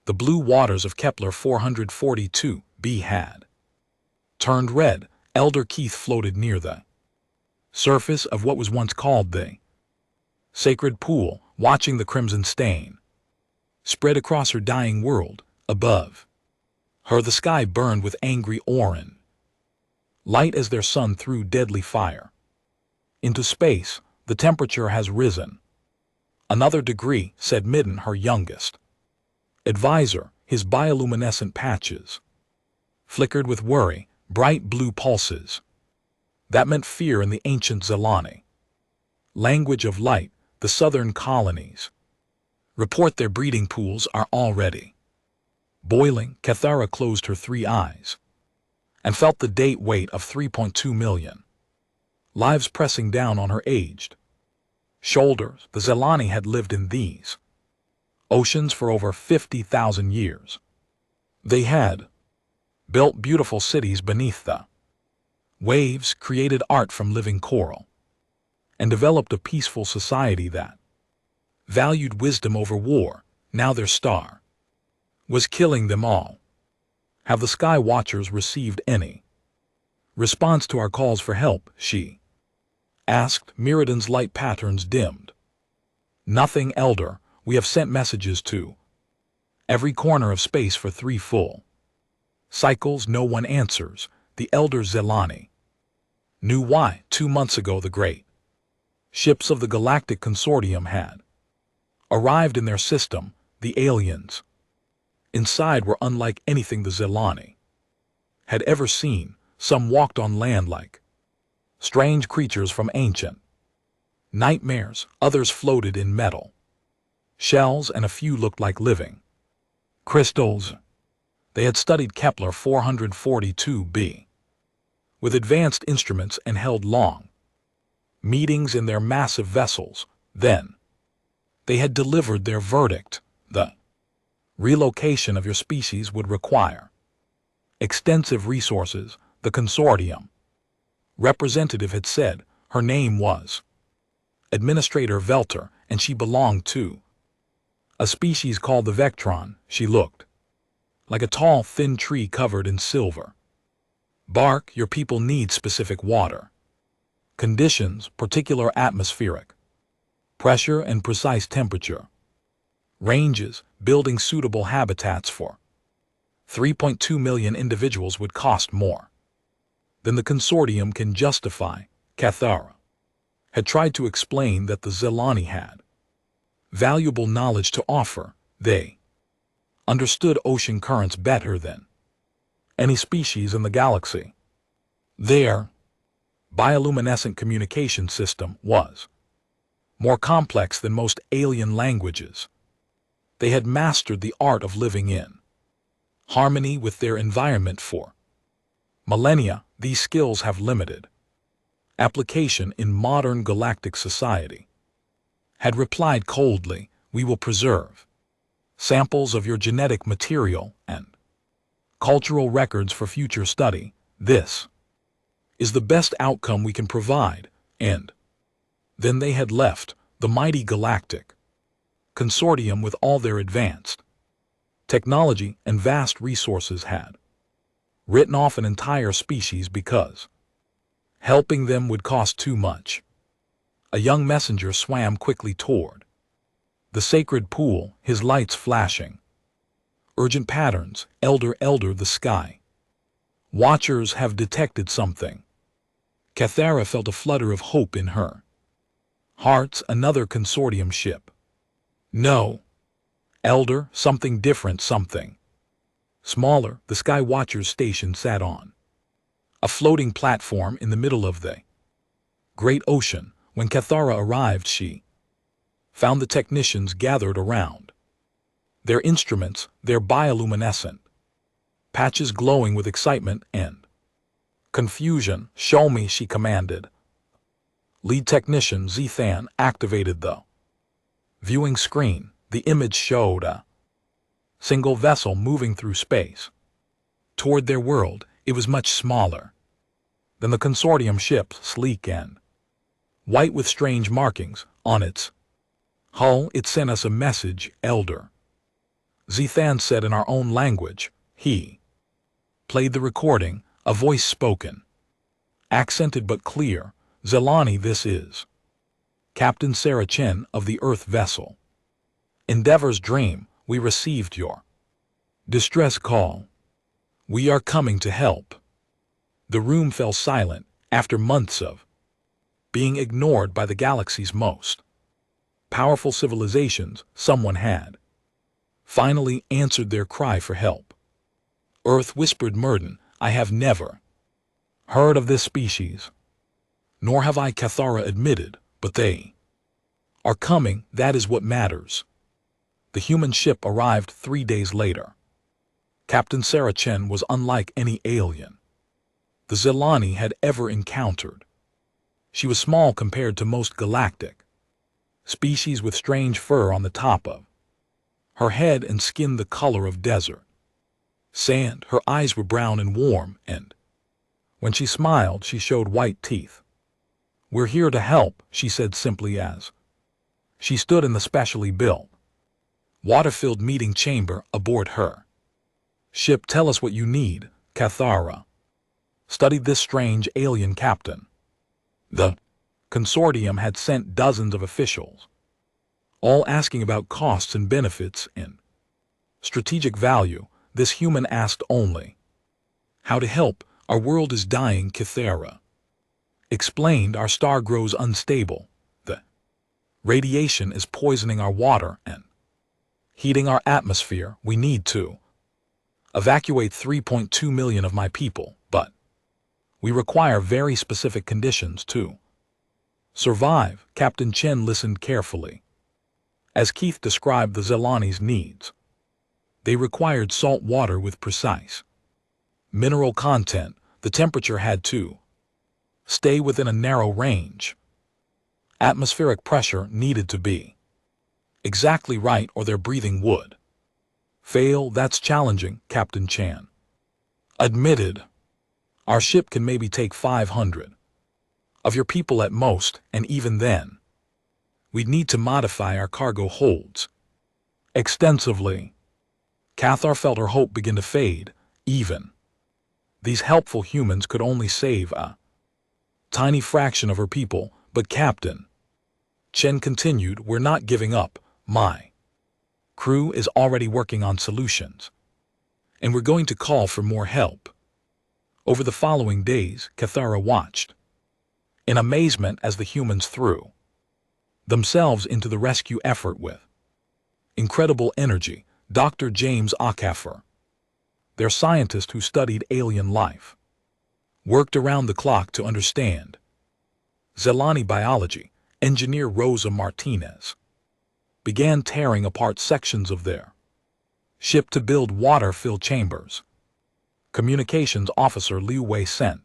The blue waters of Kepler 442b had turned red. Elder Keith floated near the surface of what was once called the sacred pool, watching the crimson stain spread across her dying world. Above her the sky burned with angry orange light as their sun threw deadly fire into space. The temperature has risen another degree, said Midden, her youngest advisor. His bioluminescent patches flickered with worry, bright blue pulses. That meant fear in the ancient Zelani language of light. The southern colonies report their breeding pools are already boiling. Cathara closed her 3 eyes and felt the date weight of 3.2 million lives pressing down on her aged shoulders. The Zelani had lived in these oceans for over 50,000 years. They had built beautiful cities beneath the waves, created art from living coral, and developed a peaceful society that valued wisdom over war. Now their star was killing them all. Have the Sky Watchers received any response to our calls for help? She asked. Meridan's light patterns dimmed. Nothing, Elder. We have sent messages to every corner of space for 3 full cycles. No one answers. The Elder Zelani knew why. 2 months ago the great ships of the Galactic Consortium had arrived in their system. The aliens inside were unlike anything the Zelani had ever seen. Some walked on land like strange creatures from ancient nightmares. Others floated in metal shells, and a few looked like living crystals. They had studied Kepler 442b with advanced instruments and held long meetings in their massive vessels. Then they had delivered their verdict. The relocation of your species would require extensive resources. The consortium representative had said. Her name was Administrator Velter, and she belonged to a species called the Vectron. She looked like a tall, thin tree covered in silver bark. Your people need specific water conditions, particular atmospheric pressure, and precise temperature ranges. Building suitable habitats for 3.2 million individuals would cost more than the consortium can justify. Cathara had tried to explain that the Zelani had valuable knowledge to offer. They understood ocean currents better than any species in the galaxy. Their bioluminescent communication system was more complex than most alien languages. They had mastered the art of living in harmony with their environment for millennia. These skills have limited application in modern galactic society. Had replied coldly. We will preserve samples of your genetic material and cultural records for future study. This is the best outcome we can provide. And then they had left. The mighty galactic consortium, with all their advanced technology and vast resources, had written off an entire species because helping them would cost too much. A young messenger swam quickly toward the sacred pool, his lights flashing urgent patterns. Elder, the Sky Watchers have detected something. Cathara felt a flutter of hope in her heart. Another consortium ship. No, Elder, something different, something smaller. The Sky Watchers station sat on a floating platform in the middle of the great ocean. When Cathara arrived, she found the technicians gathered around their instruments, their bioluminescent patches glowing with excitement and confusion. Show me, she commanded. Lead technician Zethan activated the viewing screen. The image showed a single vessel moving through space toward their world. It was much smaller than the consortium ship, sleek and white with strange markings on its hull. It sent us a message, Elder. Zethan said in our own language. He played the recording, a voice spoken, accented but clear. Zelani, this is Captain Sarah Chen of the Earth vessel Endeavor's dream. We received your distress call. We are coming to help. The room fell silent after months of being ignored by the galaxy's most powerful civilizations. Someone had finally answered their cry for help. Earth whispered, Murden, I have never heard of this species. Nor have I, Cathara admitted, but they are coming. That is what matters. The human ship arrived 3 days later. Captain Sarah Chen was unlike any alien the Zelani had ever encountered. She was small compared to most galactic species, with strange fur on the top of her head and skin the color of desert sand. Her eyes were brown and warm, and when she smiled, she showed white teeth. We're here to help, she said simply as she stood in the specially built, water-filled meeting chamber aboard her ship. Tell us what you need, Cathara studied this strange alien captain. The consortium had sent dozens of officials, all asking about costs and benefits and strategic value. This human asked only how to help. Our world is dying, Cathara explained. Our star grows unstable. The radiation is poisoning our water and heating our atmosphere. We need to evacuate 3.2 million of my people, but we require very specific conditions to survive. Captain Chen listened carefully as Keith described the Zelani's needs. They required salt water with precise mineral content. The temperature had to stay within a narrow range. Atmospheric pressure needed to be exactly right, or their breathing would fail. That's challenging, Captain Chan admitted. Our ship can maybe take 500 of your people at most, and even then, we'd need to modify our cargo holds extensively. Cathar felt her hope begin to fade. Even these helpful humans could only save a tiny fraction of her people. But Captain Chen continued, we're not giving up. My crew is already working on solutions, and we're going to call for more help. Over the following days, Cathara watched in amazement as the humans threw themselves into the rescue effort with incredible energy. Dr. James Okafor, their scientist who studied alien life, worked around the clock to understand Zelani biology. Engineer Rosa Martinez began tearing apart sections of their ship to build water-filled chambers. Communications officer Liu Wei sent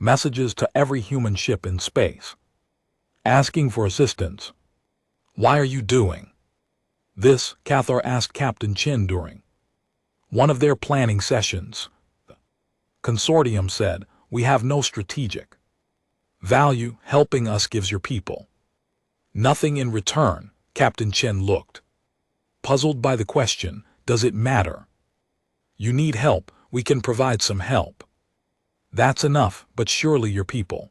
messages to every human ship in space, asking for assistance. Why are you doing this? Cathar asked Captain Chin during one of their planning sessions. The consortium said, we have no strategic value. Helping us gives your people nothing in return. Captain Chen looked puzzled by the question. Does it matter? You need help. We can provide some help. That's enough, but surely your people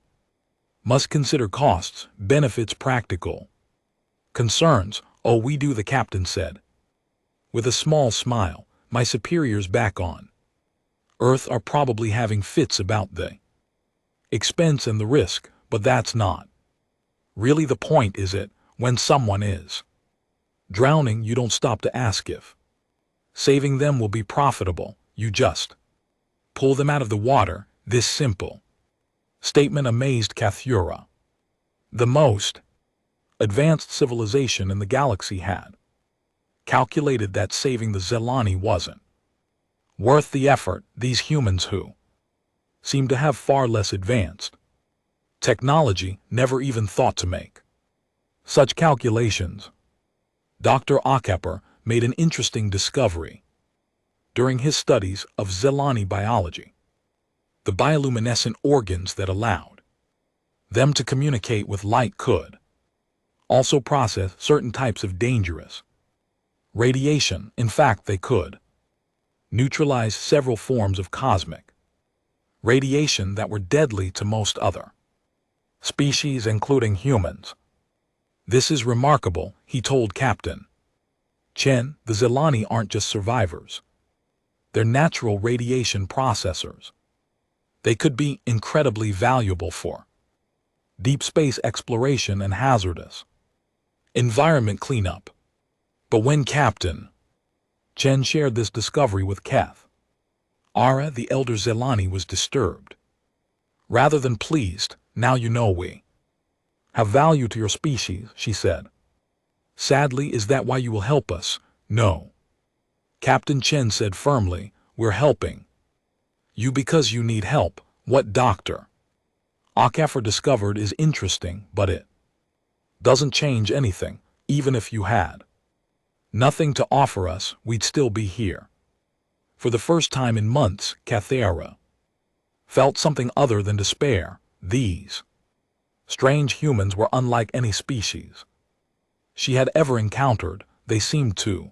must consider costs, benefits, practical concerns. Oh, we do, the captain said with a small smile. My superiors back on Earth are probably having fits about the expense and the risk, but that's not really the point, is it? When someone is drowning, you don't stop to ask if saving them will be profitable. You just pull them out of the water. This simple statement amazed Cathura. The most advanced civilization in the galaxy had calculated that saving the Zelani wasn't worth the effort. These humans, who seemed to have far less advanced technology, never even thought to make such calculations. Dr. Okafor made an interesting discovery during his studies of Zelani biology. The bioluminescent organs that allowed them to communicate with light could also process certain types of dangerous Radiation, in fact, they could neutralize several forms of cosmic radiation that were deadly to most other species, including humans. This is remarkable, he told Captain Chen. The Zelani aren't just survivors. They're natural radiation processors. They could be incredibly valuable for deep space exploration and hazardous environment cleanup. But when Captain Chen shared this discovery with Keth, Ara, the elder Zelani, was disturbed. Rather than pleased, now you know we have value to your species, she said. Sadly, is that why you will help us? No. Captain Chen said firmly, we're helping you because you need help. What Dr. Akafor discovered is interesting, but it doesn't change anything. Even if you had nothing to offer us, we'd still be here. For the first time in months, Kathera felt something other than despair. These strange humans were unlike any species she had ever encountered. They seemed to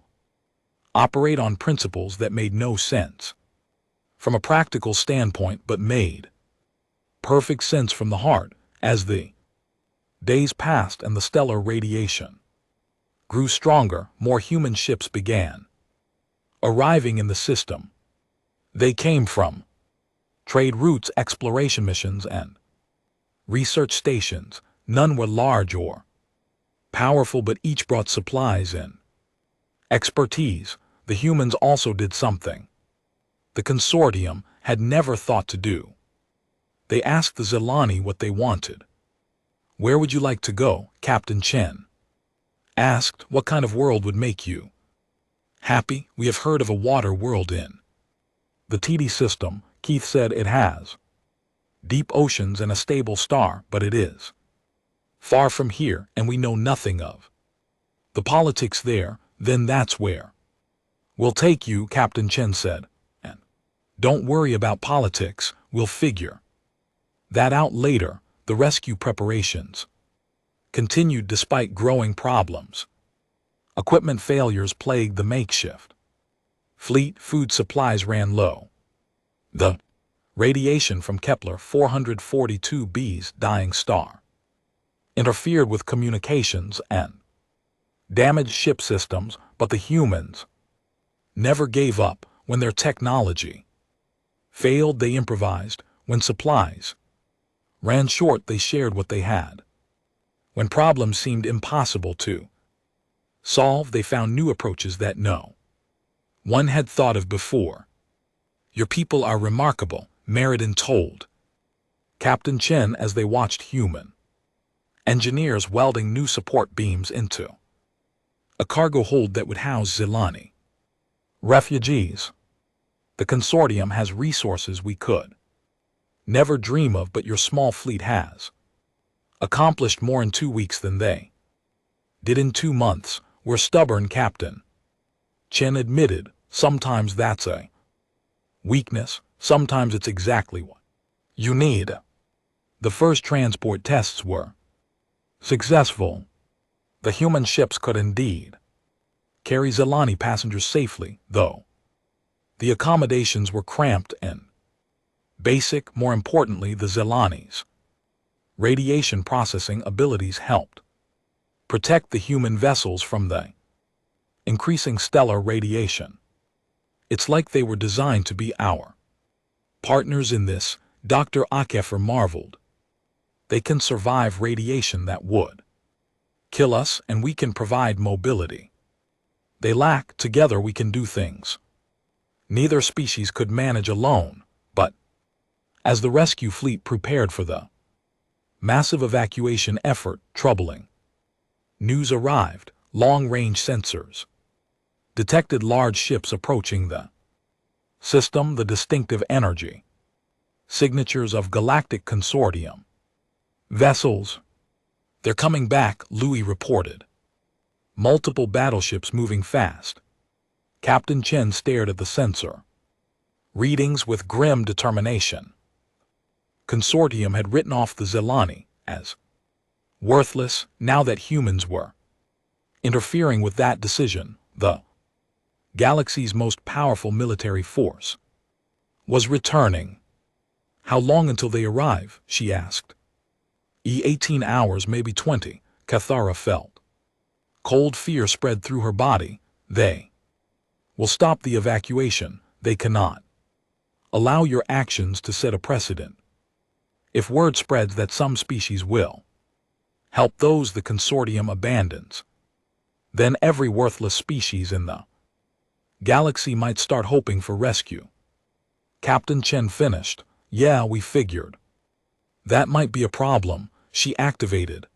operate on principles that made no sense from a practical standpoint, but made perfect sense from the heart. As the days passed and the stellar radiation grew stronger, more human ships began arriving in the system. They came from trade routes, exploration missions, and research stations. None were large or powerful, but each brought supplies and expertise. The humans also did something the consortium had never thought to do. They asked the Zelani what they wanted. Where would you like to go? Captain Chen asked. What kind of world would make you happy? We have heard of a water world in the TD system. Keith said it has deep oceans and a stable star, but it is far from here, and we know nothing of the politics there. Then that's where we'll take you, Captain Chen said. And don't worry about politics, we'll figure that out later. The rescue preparations continued despite growing problems. Equipment failures plagued the makeshift fleet. Food supplies ran low. The radiation from Kepler 442b's dying star interfered with communications and damaged ship systems, but the humans never gave up. When their technology failed, they improvised. When supplies ran short, they shared what they had. When problems seemed impossible to solve, they found new approaches that no one had thought of before. Your people are remarkable, Meriden told Captain Chen as they watched human engineers welding new support beams into a cargo hold that would house Zelani refugees. The consortium has resources we could never dream of, but your small fleet has accomplished more in 2 weeks than they did in 2 months. We're stubborn, Captain Chen admitted. Sometimes that's a weakness, sometimes it's exactly what you need. The first transport tests were successful. The human ships could indeed carry Zelani passengers safely, though the accommodations were cramped and basic. More importantly, the Zelani's radiation processing abilities helped protect the human vessels from the increasing stellar radiation. It's like they were designed to be our partners in this, Dr. Akafor marveled. They can survive radiation that would kill us, and we can provide mobility they lack. Together we can do things neither species could manage alone. But as the rescue fleet prepared for the massive evacuation effort, troubling news arrived. Long-range sensors detected large ships approaching the system. The distinctive energy signatures of galactic consortium vessels. They're coming back, Louis reported. Multiple battleships moving fast. Captain Chen stared at the sensor readings with grim determination. Consortium had written off the Zelani as worthless. Now that humans were interfering with that decision, the Galaxy's most powerful military force, was returning. How long until they arrive? She asked. 18 hours, maybe 20, Cathara felt. Cold fear spread through her body. They will stop the evacuation. They cannot allow your actions to set a precedent. If word spreads that some species will help those the consortium abandons, then every worthless species in the galaxy might start hoping for rescue. Captain Chen finished. Yeah, we figured. That might be a problem. She activated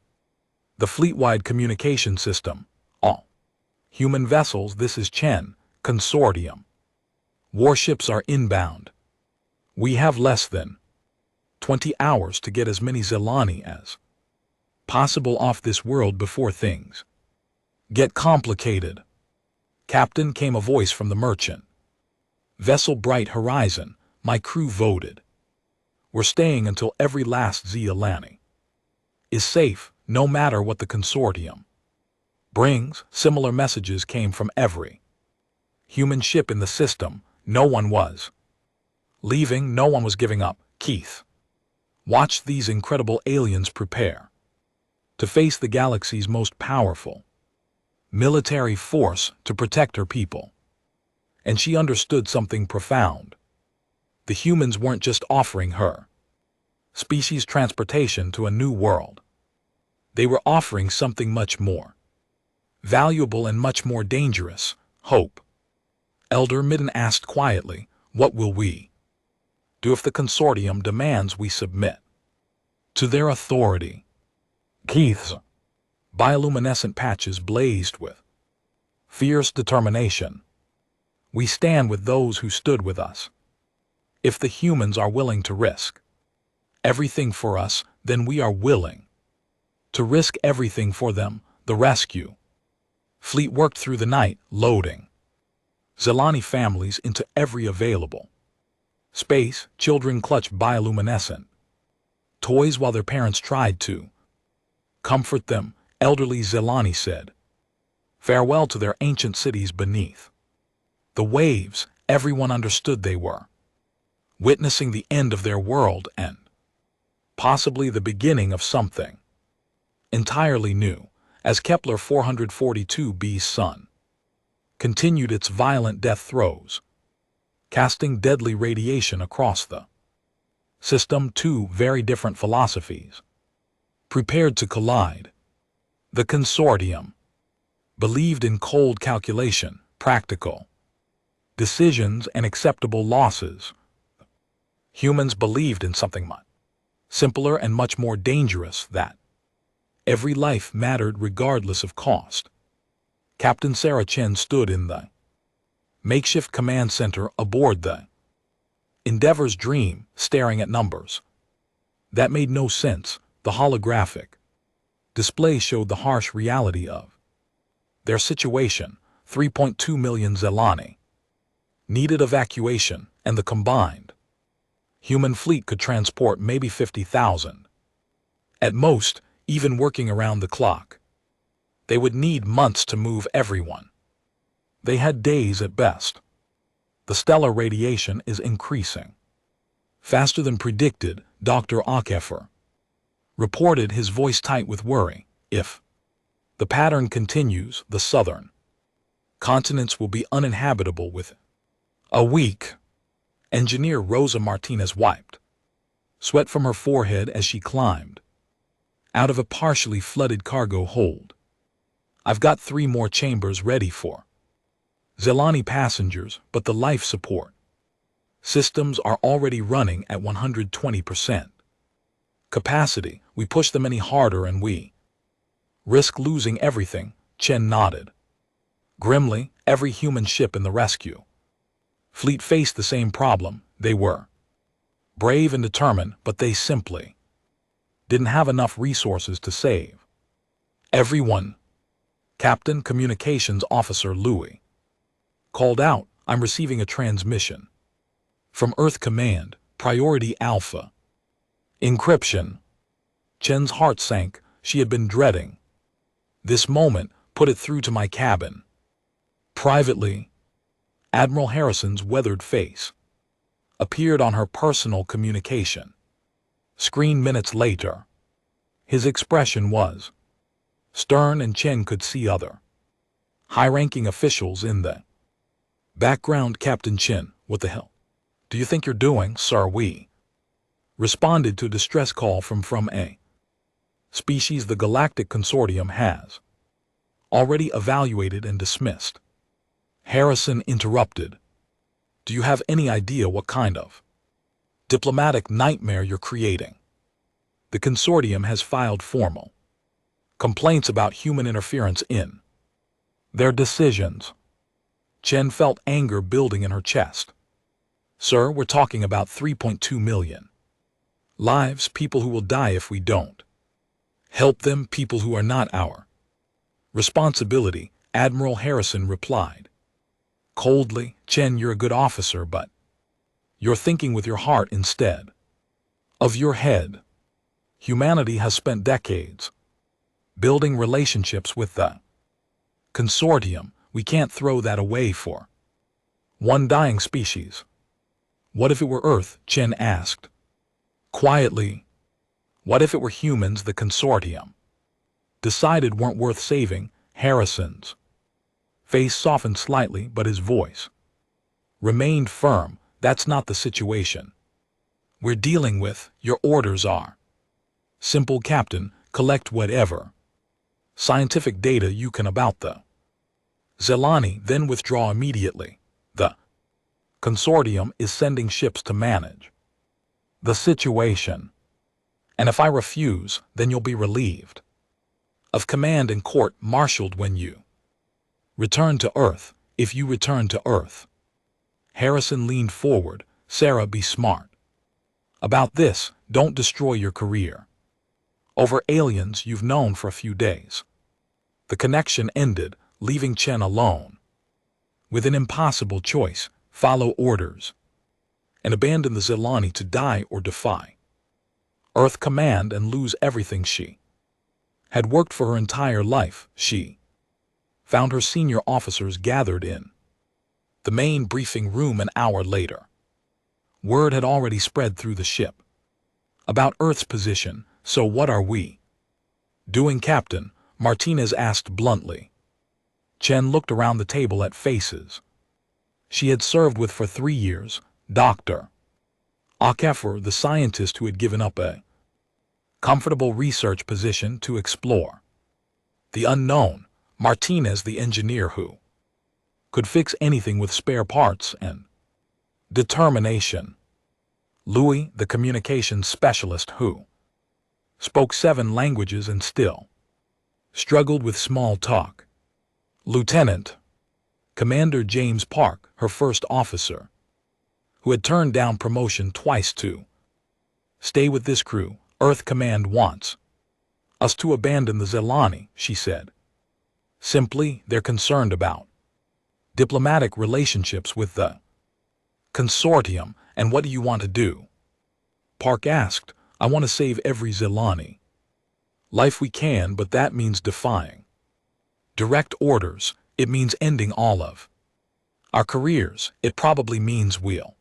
the fleet-wide communication system. All human vessels, this is Chen, consortium. Warships are inbound. We have less than 20 hours to get as many Zelani as possible off this world before things get complicated. Captain, came a voice from the merchant vessel Bright Horizon. My crew voted. We're staying until every last Zelani is safe, no matter what the consortium brings. Similar messages came from every human ship in the system. No one was leaving, no one was giving up. Keith watched these incredible aliens prepare to face the galaxy's most powerful military force to protect her people. And she understood something profound. The humans weren't just offering her species transportation to a new world. They were offering something much more valuable and much more dangerous: hope. Elder Midden asked quietly, what will we do if the consortium demands we submit to their authority? Keith's bioluminescent patches blazed with fierce determination. We stand with those who stood with us. If the humans are willing to risk everything for us, then we are willing to risk everything for them. The rescue fleet worked through the night, loading Zelani families into every available space. Children clutched bioluminescent toys while their parents tried to comfort them. Elderly Zelani said farewell to their ancient cities beneath the waves. Everyone understood they were witnessing the end of their world and possibly the beginning of something entirely new. As Kepler 442b's sun continued its violent death throes, casting deadly radiation across the system, two very different philosophies prepared to collide. The consortium believed in cold calculation, practical decisions, and acceptable losses. Humans believed in something much simpler and much more dangerous, that every life mattered regardless of cost. Captain Sarah Chen stood in the makeshift command center aboard the Endeavor's Dream, staring at numbers that made no sense. The holographic display showed the harsh reality of their situation. 3.2 million Zelani needed evacuation, and the combined human fleet could transport maybe 50,000. At most, even working around the clock. They would need months to move everyone. They had days at best. The stellar radiation is increasing faster than predicted, Dr. Akefer reported, his voice tight with worry. If the pattern continues, the southern continents will be uninhabitable within a week. Engineer Rosa Martinez wiped sweat from her forehead as she climbed out of a partially flooded cargo hold. I've got 3 more chambers ready for Zelani passengers, but the life support systems are already running at 120% capacity. We push them any harder and we risk losing everything. Chen nodded grimly. Every human ship in the rescue fleet faced the same problem. They were brave and determined, but they simply didn't have enough resources to save everyone. Captain Communications Officer Louis called out, I'm receiving a transmission from Earth Command, Priority Alpha. Encryption. Chen's heart sank. She had been dreading this moment. Put it through to my cabin. Privately. Admiral Harrison's weathered face appeared on her personal communication screen minutes later. His expression was stern, and Chen could see other high-ranking officials in the background. Captain Chen, what the hell do you think you're doing, sir? We responded to a distress call from a species the Galactic Consortium has already evaluated and dismissed. Harrison interrupted. Do you have any idea what kind of diplomatic nightmare you're creating? The consortium has filed formal complaints about human interference in their decisions. Chen felt anger building in her chest. Sir, we're talking about 3.2 million lives, people who will die if we don't help them, people who are not our responsibility, Admiral Harrison replied coldly. Chen, you're a good officer, but you're thinking with your heart instead of your head. Humanity has spent decades building relationships with the consortium. We can't throw that away for one dying species. What if it were Earth? Chen asked quietly. What if it were humans the consortium decided weren't worth saving? Harrison's face softened slightly, but his voice remained firm. That's not the situation we're dealing with. Your orders are simple, Captain. Collect whatever scientific data you can about the Zelani, then withdraw immediately. The consortium is sending ships to manage the situation, and if I refuse, then you'll be relieved of command and court-martialed when you return to Earth. If you return to Earth. Harrison leaned forward. Sarah, be smart about this. Don't destroy your career over aliens you've known for a few days. The connection ended, leaving Chen alone with an impossible choice: follow orders and abandon the Zelani to die, or defy Earth command and lose everything she had worked for her entire life. She found her senior officers gathered in the main briefing room an hour later. Word had already spread through the ship about Earth's position. So what are we doing, Captain? Martinez asked bluntly. Chen looked around the table at faces she had served with for 3 years. Dr. Akafor, the scientist who had given up a comfortable research position to explore the unknown. Martinez, the engineer who could fix anything with spare parts and determination. Louis, the communications specialist who spoke 7 languages and still struggled with small talk. Lieutenant Commander James Park, her first officer, who had turned down promotion twice to stay with this crew. Earth Command wants us to abandon the Zelani, she said. Simply, they're concerned about diplomatic relationships with the consortium. And what do you want to do? Park asked. I want to save every Zelani life we can, but that means defying direct orders. It means ending all of our careers. It probably means we'll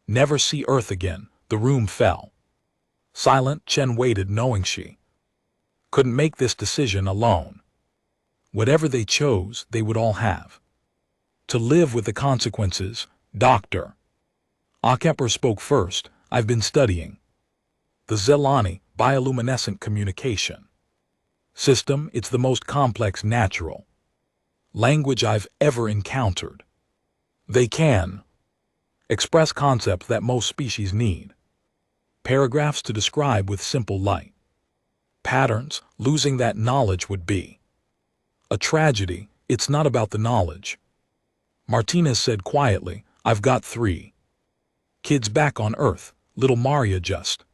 never see Earth again. The room fell silent. Chen waited, knowing she couldn't make this decision alone. Whatever they chose, they would all have to live with the consequences. Dr. Akafor spoke first. I've been studying the Zelani bioluminescent communication system. It's the most complex natural language I've ever encountered. They can express concepts that most species need paragraphs to describe with simple light patterns. Losing that knowledge would be a tragedy. It's not about the knowledge, Martinez said quietly. I've got 3 kids back on Earth. Little Maria just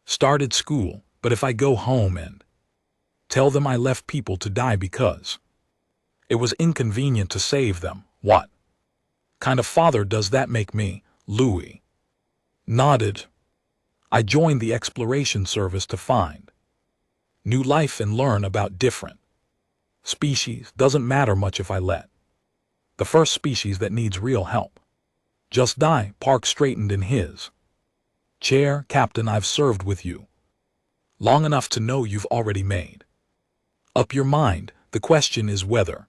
started school, but if I go home and tell them I left people to die because it was inconvenient to save them, what kind of father does that make me? Louis nodded. I joined the exploration service to find new life and learn about different species. Doesn't matter much if I let The first species that needs real help. Just die. Park straightened in his chair. Captain, I've served with you long enough to know you've already made up your mind. The question is whether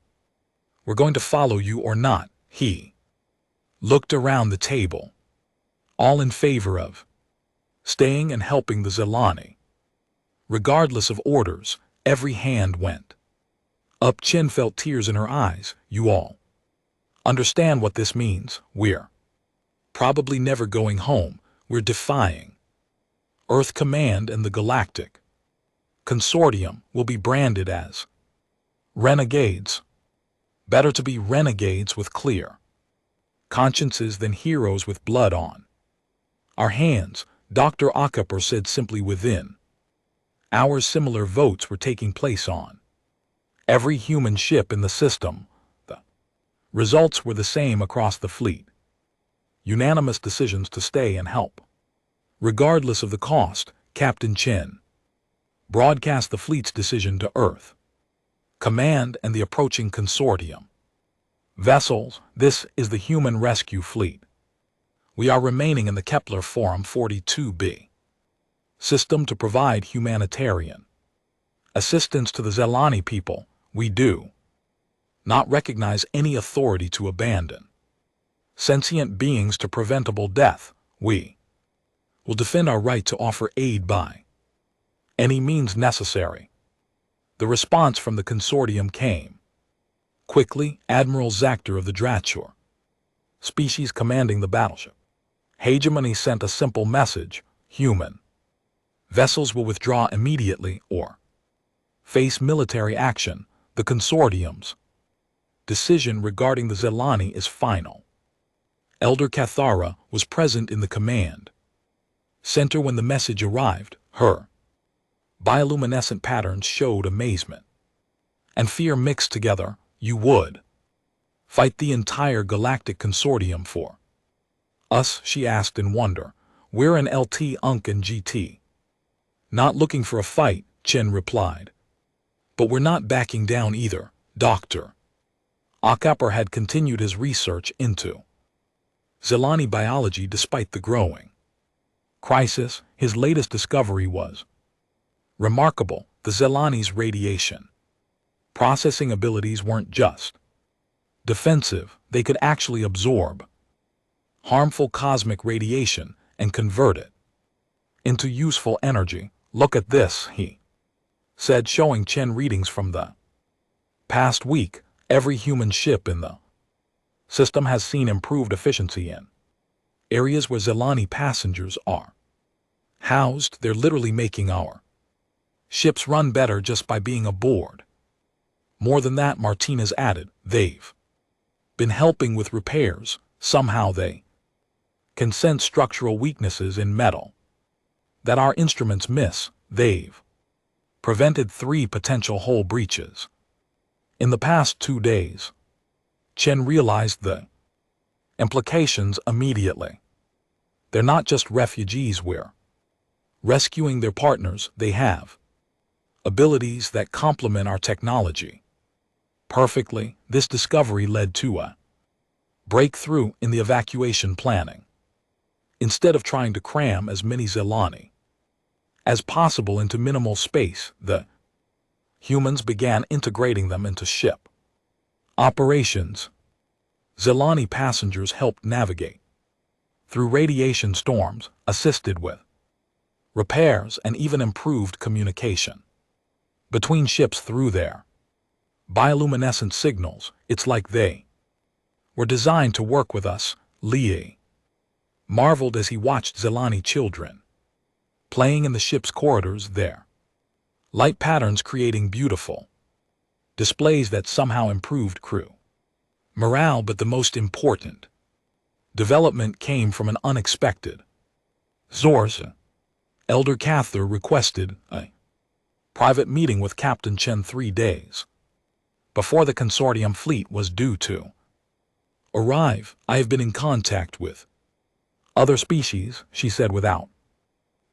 we're going to follow you or not. He looked around the table. All in favor of staying and helping the Zelani. Regardless of orders, every hand went up. Chen felt tears in her eyes. You all understand what this means. We're probably never going home. We're defying Earth Command, and the Galactic Consortium will be branded as renegades. Better to be renegades with clear consciences than heroes with blood on our hands, Dr. Akapur said simply. Within hours, similar votes were taking place on every human ship in the system. The results were the same across the fleet. Unanimous decisions to stay and help. Regardless of the cost, Captain Chen broadcast the fleet's decision to Earth Command and the approaching consortium. Vessels, this is the human rescue fleet. We are remaining in the Kepler Forum 42b system to provide humanitarian assistance to the Zelani people. We do not recognize any authority to abandon sentient beings to preventable death. We will defend our right to offer aid by any means necessary. The response from the consortium came quickly. Admiral Zactor of the Dratur species commanding the battleship Hegemony sent a simple message: human vessels will withdraw immediately or face military action. The consortium's decision regarding the Zelani is final. Elder Cathara was present in the command center when the message arrived. Her bioluminescent patterns showed amazement and fear mixed together. You would fight the entire galactic consortium for us? She asked in wonder. We're an LT, UNC, and GT. Not looking for a fight, Chen replied. But we're not backing down either. Dr. Akapur had continued his research into Zelani biology despite the growing crisis. His latest discovery was remarkable. The Zelani's radiation processing abilities weren't just defensive, they could actually absorb harmful cosmic radiation and convert it into useful energy. Look at this, he said, showing Chen readings from the past week. Every human ship in the system has seen improved efficiency in areas where Zelani passengers are housed. They're literally making our ships run better just by being aboard. More than that, Martinez added, they've been helping with repairs. Somehow they can sense structural weaknesses in metal that our instruments miss. They've prevented 3 potential hull breaches in the past 2 days. Chen realized the implications immediately. They're not just refugees, we're rescuing their partners. They have abilities that complement our technology perfectly. This discovery led to a breakthrough in the evacuation planning. Instead of trying to cram as many Zelani as possible into minimal space, the humans began integrating them into ship operations. Zelani passengers helped navigate through radiation storms, assisted with repairs, and even improved communication between ships through their bioluminescent signals. It's like they were designed to work with us. Lee marveled as he watched Zelani children playing in the ship's corridors, their light patterns creating beautiful displays that somehow improved crew morale. But the most important development came from an unexpected source. Elder Cathar requested a private meeting with Captain Chen 3 days before the consortium fleet was due to arrive. I have been in contact with other species, she said without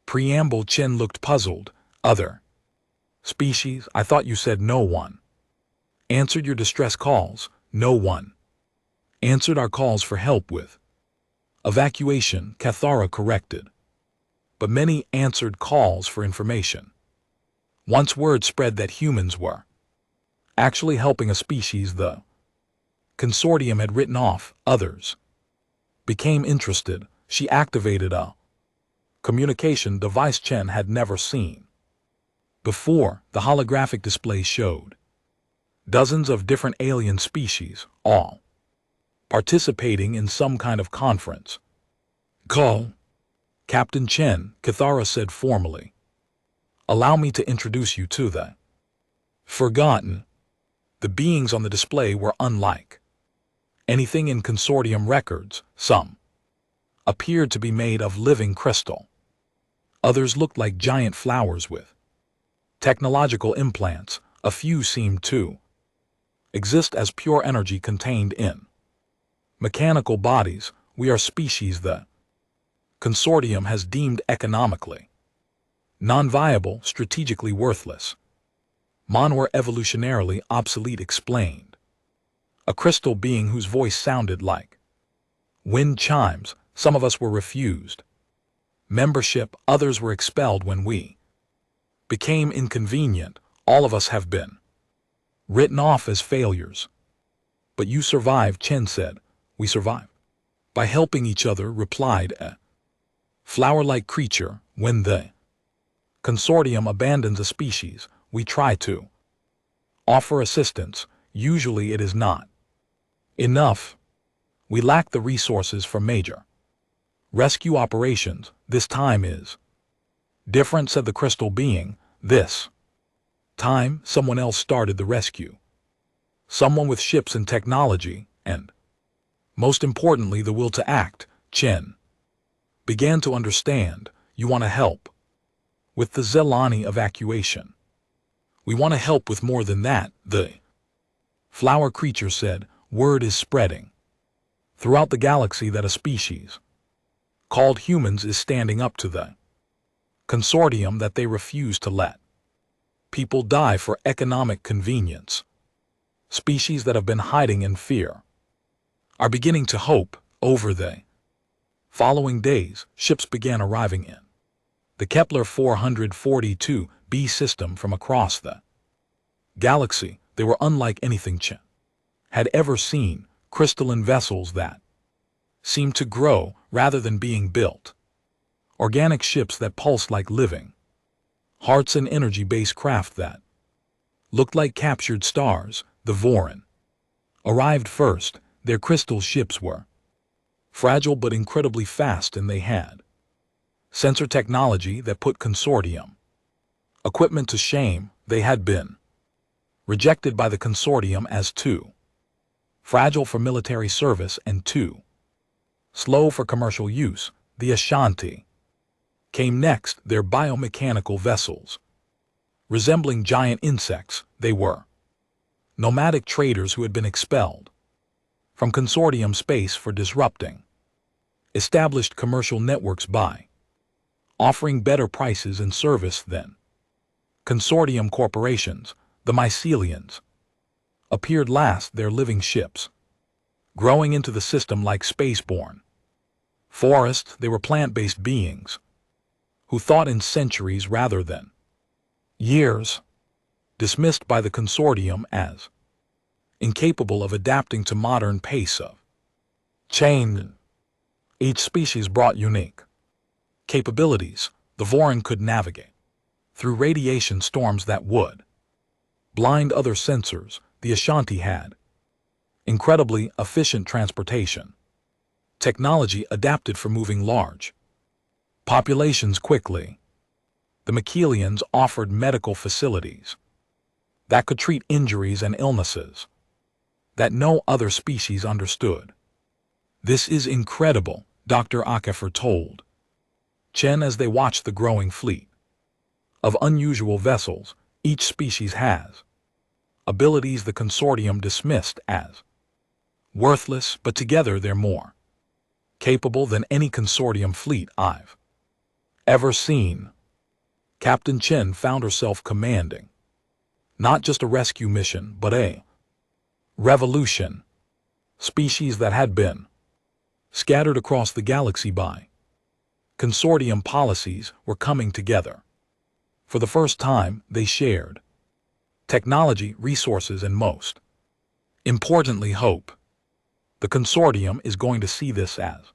preamble. Chen looked puzzled. Other species? I thought you said no one answered your distress calls. No one answered our calls for help with evacuation, Cathara corrected. But many answered calls for information. Once word spread that humans were actually helping a species the consortium had written off, others became interested. She activated a communication device Chen had never seen before. The holographic display showed dozens of different alien species, all participating in some kind of conference. Call. Captain Chen, Cathara said formally. Allow me to introduce you to the forgotten. The beings on the display were unlike anything in consortium records. Some appeared to be made of living crystal. Others looked like giant flowers with technological implants. A few seemed to exist as pure energy contained in mechanical bodies. We are species the consortium has deemed economically non-viable, strategically worthless. Were evolutionarily obsolete, explained. A crystal being whose voice sounded like wind chimes. Some of us were refused membership, others were expelled when we became inconvenient. All of us have been written off as failures. But you survived, Chen said. We survived by helping each other, replied a flower-like creature. When the consortium abandons a species, we try to offer assistance. Usually it is not enough. We lack the resources for major rescue operations. This time is different, said the crystal being. This time, someone else started the rescue. Someone with ships and technology, and, most importantly, the will to act. Chen began to understand. You want to help with the Zelani evacuation. We want to help with more than that, the flower creature said. Word is spreading throughout the galaxy that a species called humans is standing up to the consortium, that they refuse to let people die for economic convenience. Species that have been hiding in fear are beginning to hope. Over the following days, ships began arriving in the Kepler 442b system from across the galaxy. They were unlike anything Chen had ever seen, crystalline vessels that seemed to grow rather than being built, organic ships that pulsed like living hearts, and energy-based craft that looked like captured stars. The Vorin arrived first. Their crystal ships were fragile but incredibly fast, and they had sensor technology that put consortium equipment to shame. They had been rejected by the consortium as too fragile for military service and too slow for commercial use. The Ashanti came next, their biomechanical vessels resembling giant insects. They were nomadic traders who had been expelled from consortium space for disrupting established commercial networks by offering better prices and service than consortium corporations. The mycelians appeared last, their living ships growing into the system like spaceborne forests. They were plant-based beings who thought in centuries rather than years, dismissed by the consortium as incapable of adapting to modern pace of change. Each species brought unique capabilities. The Vorin could navigate through radiation storms that would blind other sensors. The Ashanti had incredibly efficient transportation technology adapted for moving large populations quickly. The Mycelians offered medical facilities that could treat injuries and illnesses that no other species understood. This is incredible, Dr. Akefer told Chen as they watched the growing fleet of unusual vessels. Each species has abilities the consortium dismissed as worthless, but together they're more capable than any consortium fleet I've ever seen. Captain Chen found herself commanding not just a rescue mission, but a revolution. Species that had been scattered across the galaxy by consortium policies were coming together. For the first time, they shared technology, resources, and most importantly, hope. The consortium is going to see this as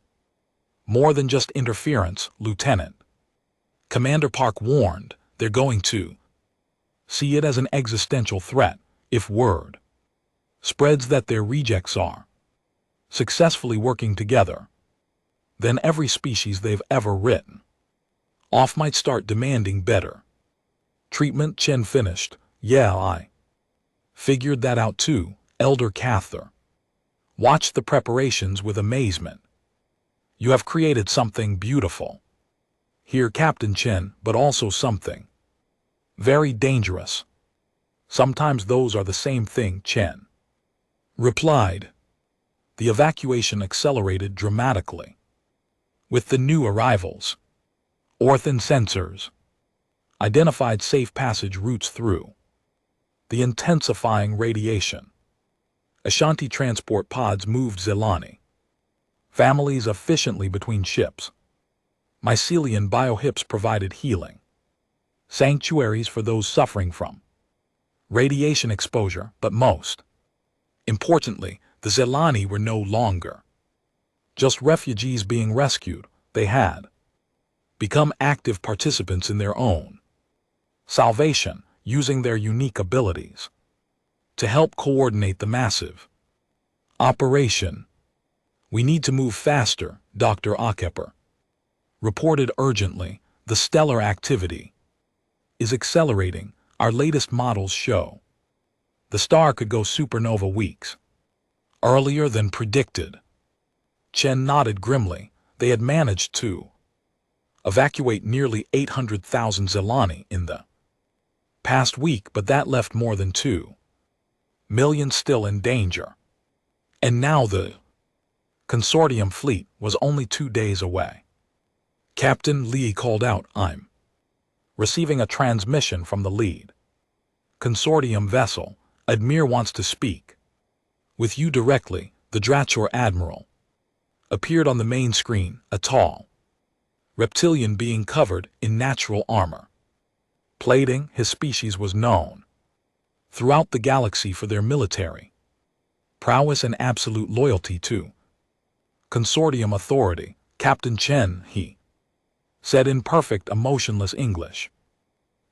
more than just interference, Lieutenant Commander Park warned. They're going to see it as an existential threat if word spreads that their rejects are successfully working together. Then every species they've ever written off might start demanding better treatment. Chen finished. Yeah, I figured that out too. Elder Cather watched the preparations with amazement. You have created something beautiful here, Captain Chen, but also something very dangerous. Sometimes those are the same thing, Chen replied. The evacuation accelerated dramatically with the new arrivals. Orthan sensors identified safe passage routes through the intensifying radiation. Ashanti transport pods moved Zelani families efficiently between ships. Mycelian biohips provided healing sanctuaries for those suffering from radiation exposure, but most importantly, the Zelani were no longer just refugees being rescued. They had become active participants in their own salvation, using their unique abilities to help coordinate the massive operation. We need to move faster, Dr. Akepper reported urgently. The stellar activity is accelerating. Our latest models show the star could go supernova weeks earlier than predicted. Chen nodded grimly. They had managed to evacuate nearly 800,000 Zelani in the past week, but that left more than 2 million still in danger. And now the consortium fleet was only 2 days away. Captain Lee called out, I'm receiving a transmission from the lead consortium vessel. Admir wants to speak with you directly. The Drachor Admiral appeared on the main screen, a tall reptilian being covered in natural armor plating. His species was known throughout the galaxy for their military prowess and absolute loyalty to consortium authority. Captain Chen, he said in perfect emotionless English,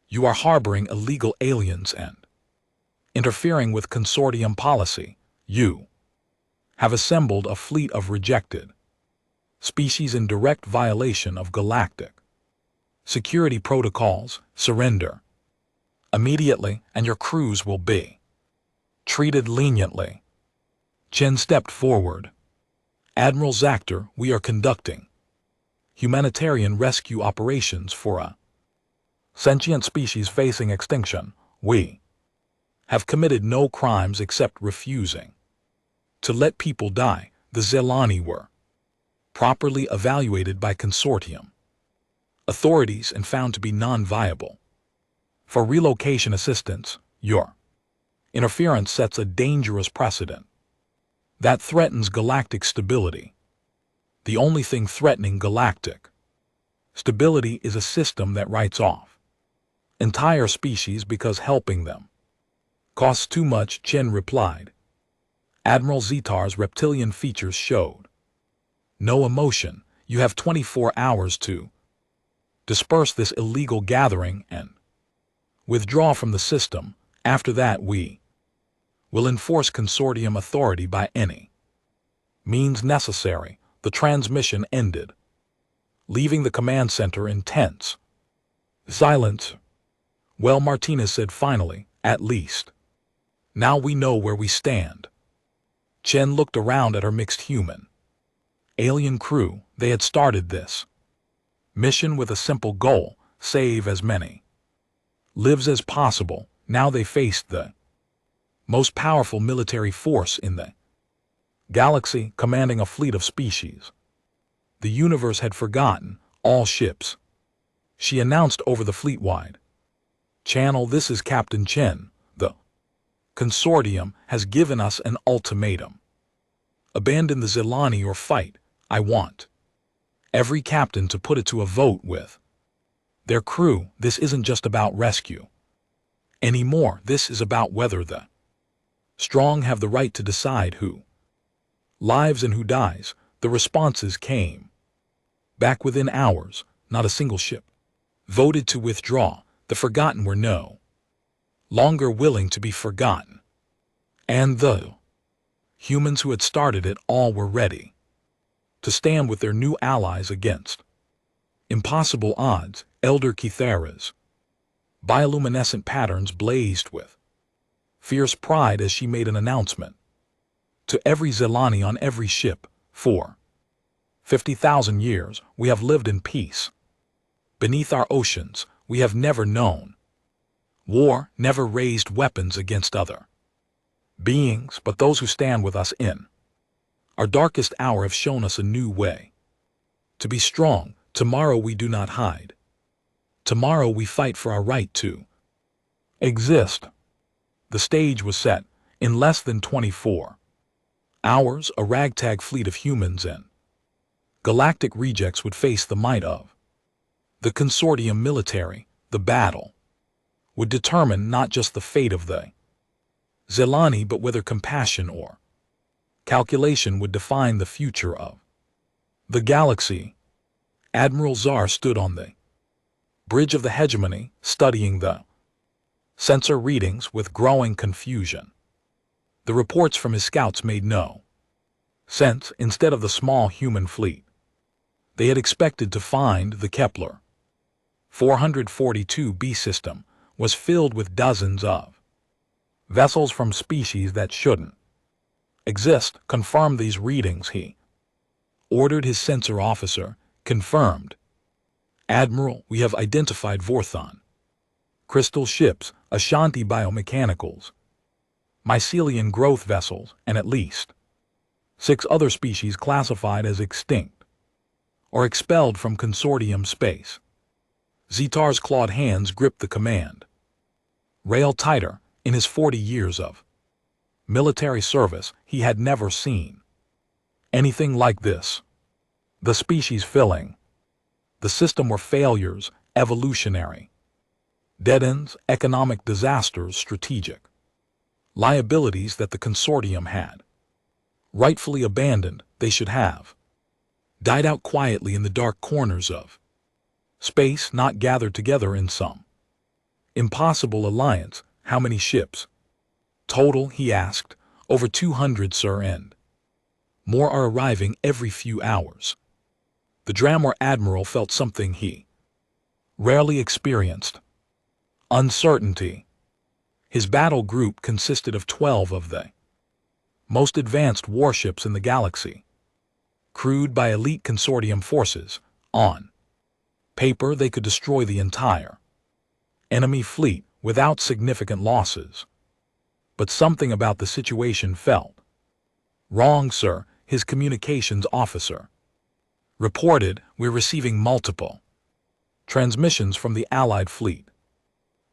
you are harboring illegal aliens and interfering with consortium policy. You have assembled a fleet of rejected species in direct violation of galactic security protocols. Surrender immediately, and your crews will be treated leniently. Chen stepped forward. Admiral Zactor, we are conducting humanitarian rescue operations for a sentient species facing extinction. We have committed no crimes except refusing to let people die. The Zelani were properly evaluated by consortium authorities and found to be non-viable for relocation assistance. Your interference sets a dangerous precedent that threatens galactic stability. The only thing threatening galactic stability is a system that writes off entire species because helping them costs too much, Chen replied. Admiral Zetar's reptilian features showed no emotion. You have 24 hours to disperse this illegal gathering and withdraw from the system. After that, we will enforce consortium authority by any means necessary. The transmission ended, leaving the command center in tense silence. Well, Martinez said finally, at least now we know where we stand. Chen looked around at her mixed human alien crew. They had started this mission with a simple goal: save as many lives as possible. Now they faced the most powerful military force in the galaxy, commanding a fleet of species the universe had forgotten. All ships, she announced over the fleet-wide channel. This is Captain Chen. The consortium has given us an ultimatum. Abandon the Zelani or fight. I want every captain to put it to a vote with their crew. This isn't just about rescue anymore. This is about whether the strong have the right to decide who lives and who dies. The responses came back within hours. Not a single ship voted to withdraw. The forgotten were no longer willing to be forgotten. And the humans who had started it all were ready to stand with their new allies against impossible odds. Elder Kithara's bioluminescent patterns blazed with fierce pride as she made an announcement to every Zelani on every ship. For 50,000 years we have lived in peace. Beneath our oceans we have never known war, never raised weapons against other beings, but those who stand with us in our darkest hour have shown us a new way to be strong. Tomorrow we do not hide. Tomorrow we fight for our right to exist. The stage was set. In less than 24 hours, a ragtag fleet of humans and galactic rejects would face the might of the consortium military. The battle would determine not just the fate of the Zelani, but whether compassion or calculation would define the future of the galaxy. Admiral Zar stood on the bridge of the hegemony, studying the sensor readings with growing confusion. The reports from his scouts made no sense. Instead of the small human fleet they had expected to find, the Kepler 442b system was filled with dozens of vessels from species that shouldn't exist. Confirm these readings, he ordered his sensor officer. Confirmed. Admiral, we have identified Vorthon crystal ships, Ashanti biomechanicals, mycelian growth vessels, and at least 6 other species classified as extinct or expelled from consortium space. Zetar's clawed hands gripped the command rail tighter. In his 40 years of military service, he had never seen anything like this. The species filling the system were failures, evolutionary dead ends, economic disasters, strategic liabilities that the consortium had rightfully abandoned. They should have died out quietly in the dark corners of space, not gathered together in some impossible alliance. How many ships total, he asked. Over 200, sir, and more are arriving every few hours. The Dramor admiral felt something he rarely experienced: uncertainty. His battle group consisted of 12 of the most advanced warships in the galaxy, crewed by elite consortium forces. On paper, they could destroy the entire enemy fleet without significant losses. But something about the situation felt wrong, sir. His communications officer reported, we're receiving multiple transmissions from the Allied fleet.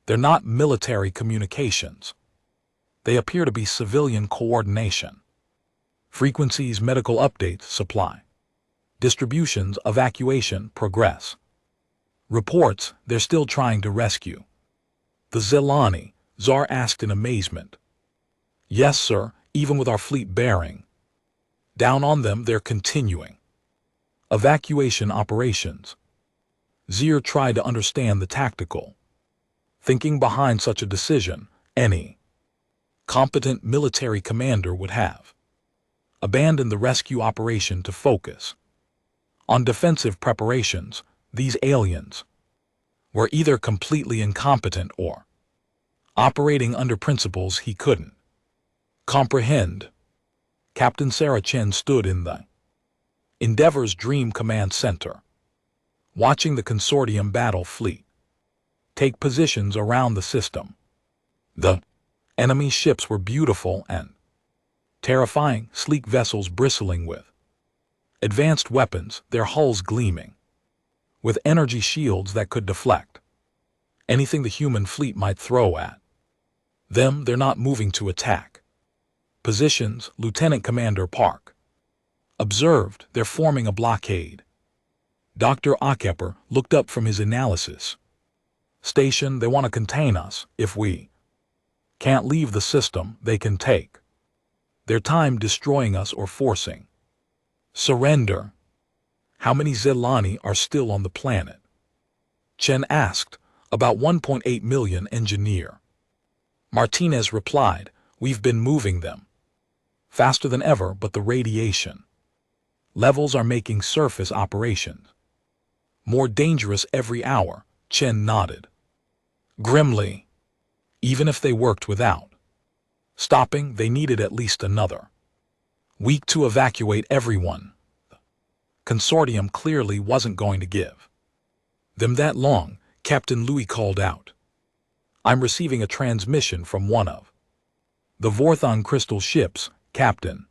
They're not military communications. They appear to be civilian coordination. Frequencies, medical updates, supply distributions, evacuation, progress reports. They're still trying to rescue the Zelani, Zar asked in amazement. Yes, sir, even with our fleet bearing down on them, they're continuing evacuation operations. Zir tried to understand the tactical thinking behind such a decision. Any competent military commander would have abandoned the rescue operation to focus on defensive preparations. These aliens were either completely incompetent or operating under principles he couldn't comprehend. Captain Sarah Chen stood in the Endeavor's Dream Command Center, watching the consortium battle fleet take positions around the system. The enemy ships were beautiful and terrifying, sleek vessels bristling with advanced weapons, their hulls gleaming with energy shields that could deflect anything the human fleet might throw at them. They're not moving to attack. Positions, Lieutenant Commander Park Observed, they're forming a blockade. Dr. Akepper looked up from his analysis. Station, they want to contain us. If we can't leave the system, they can take their time destroying us or forcing surrender. How many Zelani are still on the planet? Chen asked. About 1.8 million, engineer. Martinez replied, we've been moving them faster than ever, but the radiation levels are making surface operations more dangerous every hour. Chen nodded grimly. Even if they worked without stopping, they needed at least another week to evacuate everyone. The consortium clearly wasn't going to give them that long. Captain Louis called out. I'm receiving a transmission from one of the Vorthon crystal ships, Captain.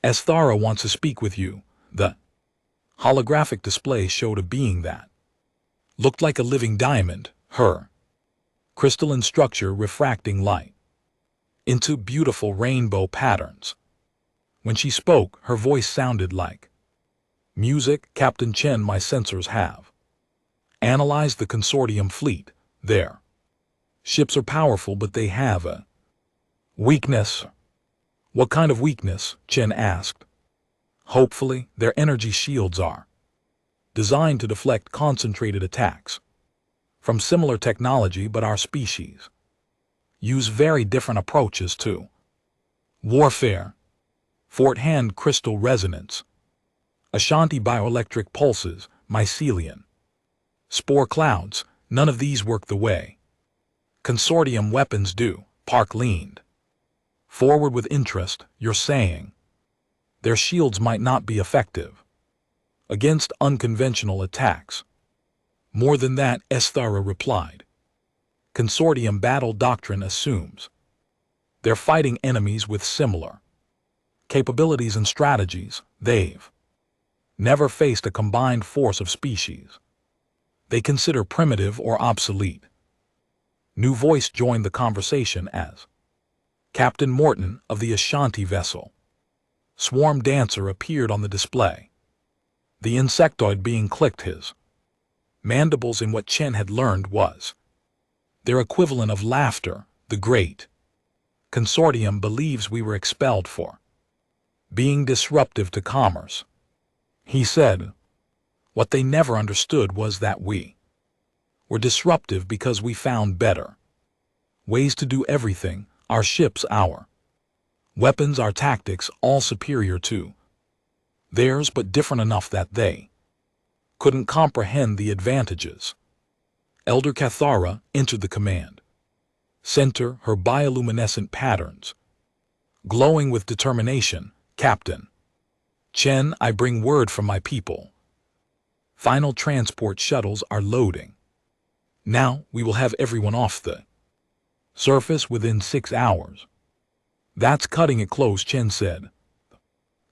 Esthara wants to speak with you. The holographic display showed a being that looked like a living diamond, her crystalline structure refracting light into beautiful rainbow patterns. When she spoke, her voice sounded like music. Captain Chen, my sensors have analyzed the consortium fleet. Their ships are powerful, but they have a weakness. What kind of weakness? Chen asked. Hopefully, their energy shields are designed to deflect concentrated attacks from similar technology, but our species use very different approaches to warfare. Fort Hand crystal resonance, Ashanti bioelectric pulses, mycelium, spore clouds, none of these work the way consortium weapons do. Park leaned forward with interest. You're saying their shields might not be effective against unconventional attacks? More than that, Esthara replied. Consortium battle doctrine assumes they're fighting enemies with similar capabilities and strategies. They've never faced a combined force of species they consider primitive or obsolete. New voice joined the conversation as Captain Morton of the Ashanti vessel. Swarm Dancer appeared on the display, the insectoid being clicked. His mandibles in what Chen had learned was their equivalent of laughter. The Great Consortium believes we were expelled for being disruptive to commerce, he said. What they never understood was that we were disruptive because we found better ways to do everything, our ships, our weapons, our tactics, all superior to theirs, but different enough that they couldn't comprehend the advantages. Elder Cathara entered the command center, her bioluminescent patterns glowing with determination. Captain Chen, I bring word from my people. Final transport shuttles are loading. Now we will have everyone off the surface within 6 hours. That's cutting it close, Chen said.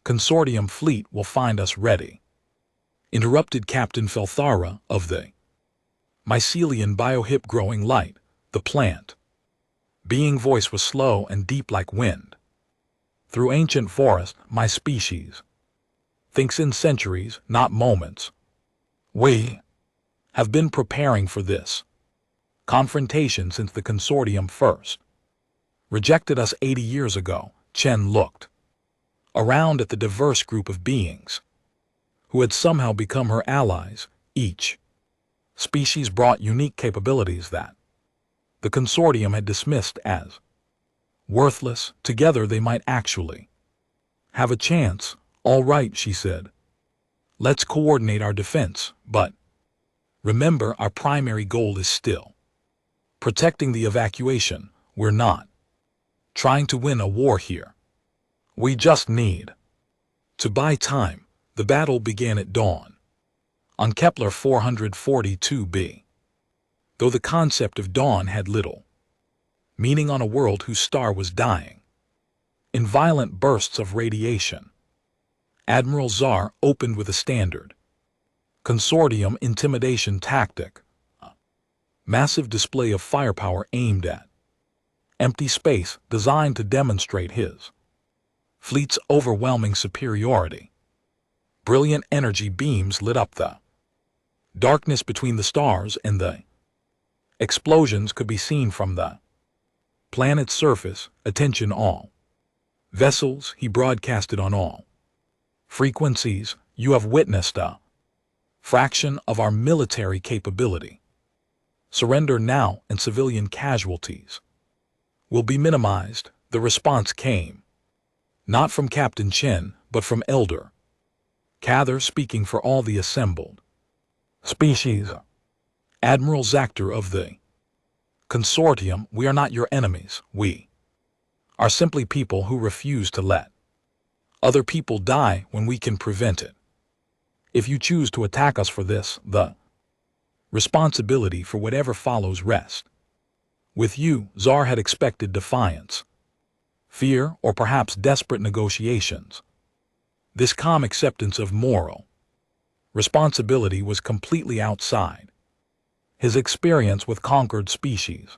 Consortium fleet will find us ready. Interrupted Captain Felthara of the mycelium biohip growing light, the plant. Being voice was slow and deep like wind. Through ancient forest, my species thinks in centuries, not moments. We have been preparing for this confrontation since the consortium first rejected us 80 years ago. Chen looked around at the diverse group of beings who had somehow become her allies. Each species brought unique capabilities that the consortium had dismissed as worthless. Together they might actually have a chance. All right, she said. Let's coordinate our defense, but remember, our primary goal is still protecting the evacuation. We're not trying to win a war here. We just need to buy time. The battle began at dawn on Kepler 442b. Though the concept of dawn had little meaning on a world whose star was dying in violent bursts of radiation, Admiral Czar opened with a standard consortium intimidation tactic, a massive display of firepower aimed at empty space designed to demonstrate his fleet's overwhelming superiority. Brilliant energy beams lit up the darkness between the stars, and the explosions could be seen from the planet's surface. Attention all vessels, he broadcasted on all frequencies. You have witnessed a fraction of our military capability. Surrender now and civilian casualties will be minimized. The response came not from Captain Chen, but from Elder Cather, speaking for all the assembled species. Admiral Zactor of the Consortium, we are not your enemies. We are simply people who refuse to let other people die when we can prevent it. If you choose to attack us for this, the responsibility for whatever follows rests with you. Tsar had expected defiance, fear, or perhaps desperate negotiations. This calm acceptance of moral responsibility was completely outside his experience with conquered species.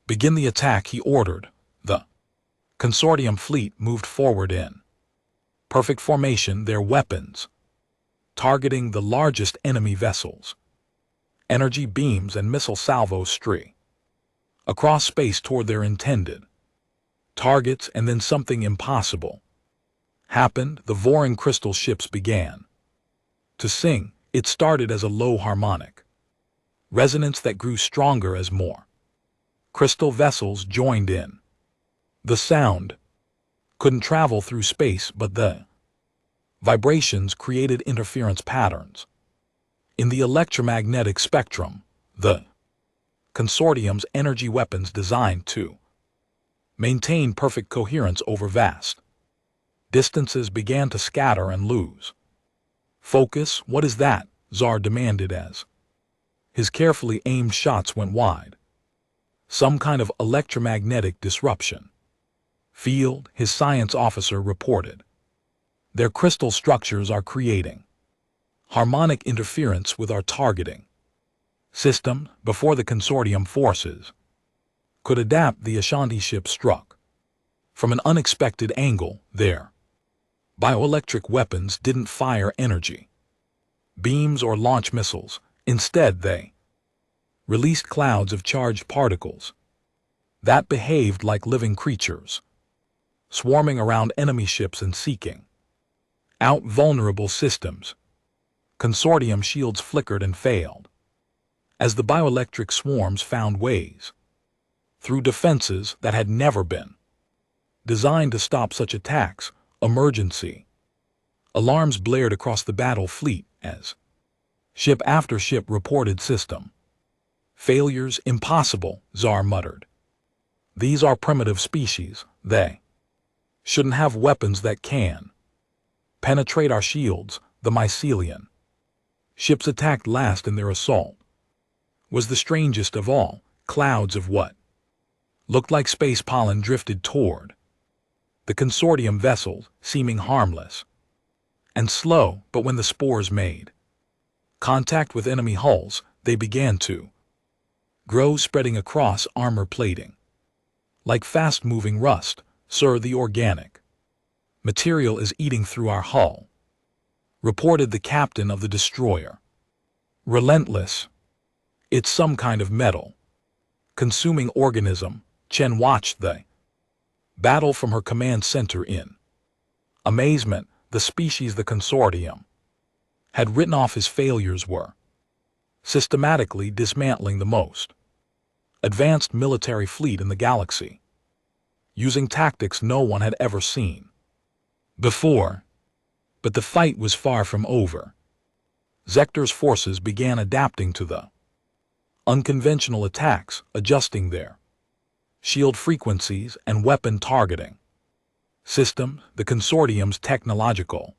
Begin the attack, he ordered. The Consortium fleet moved forward in perfect formation, their weapons targeting the largest enemy vessels. Energy beams and missile salvos streak across space toward their intended targets, and then something impossible happened. The Voring crystal ships began to sing. It started as a low harmonic resonance that grew stronger as more crystal vessels joined in. The sound couldn't travel through space, but the vibrations created interference patterns in the electromagnetic spectrum. The Consortium's energy weapons designed to maintain perfect coherence over vast distances began to scatter and lose focus. What is that? Tsar demanded as his carefully aimed shots went wide. Some kind of electromagnetic disruption field, his science officer reported. Their crystal structures are creating harmonic interference with our targeting system. Before the Consortium forces could adapt, the Ashanti ship struck from an unexpected angle. Their bioelectric weapons didn't fire energy beams or launch missiles. Instead, they released clouds of charged particles that behaved like living creatures, swarming around enemy ships and seeking out vulnerable systems. Consortium shields flickered and failed as the bioelectric swarms found ways through defenses that had never been designed to stop such attacks. Emergency alarms blared across the battle fleet as ship after ship reported system failures. Impossible, Tsar muttered. These are primitive species. They shouldn't have weapons that can penetrate our shields. The Mycelian ships attacked last, and their assault was the strangest of all. Clouds of what looked like space pollen drifted toward the Consortium vessels, seeming harmless and slow, but when the spores made contact with enemy hulls, they began to grow, spreading across armor plating like fast-moving rust. Sir, the organic material is eating through our hull, reported the captain of the destroyer. Relentless. It's some kind of metal consuming organism. Chen watched the battle from her command center in amazement. The species the Consortium had written off as failures were systematically dismantling the most advanced military fleet in the galaxy, using tactics no one had ever seen before. But the fight was far from over. Zector's forces began adapting to the unconventional attacks, adjusting their shield frequencies and weapon targeting system. The Consortium's technological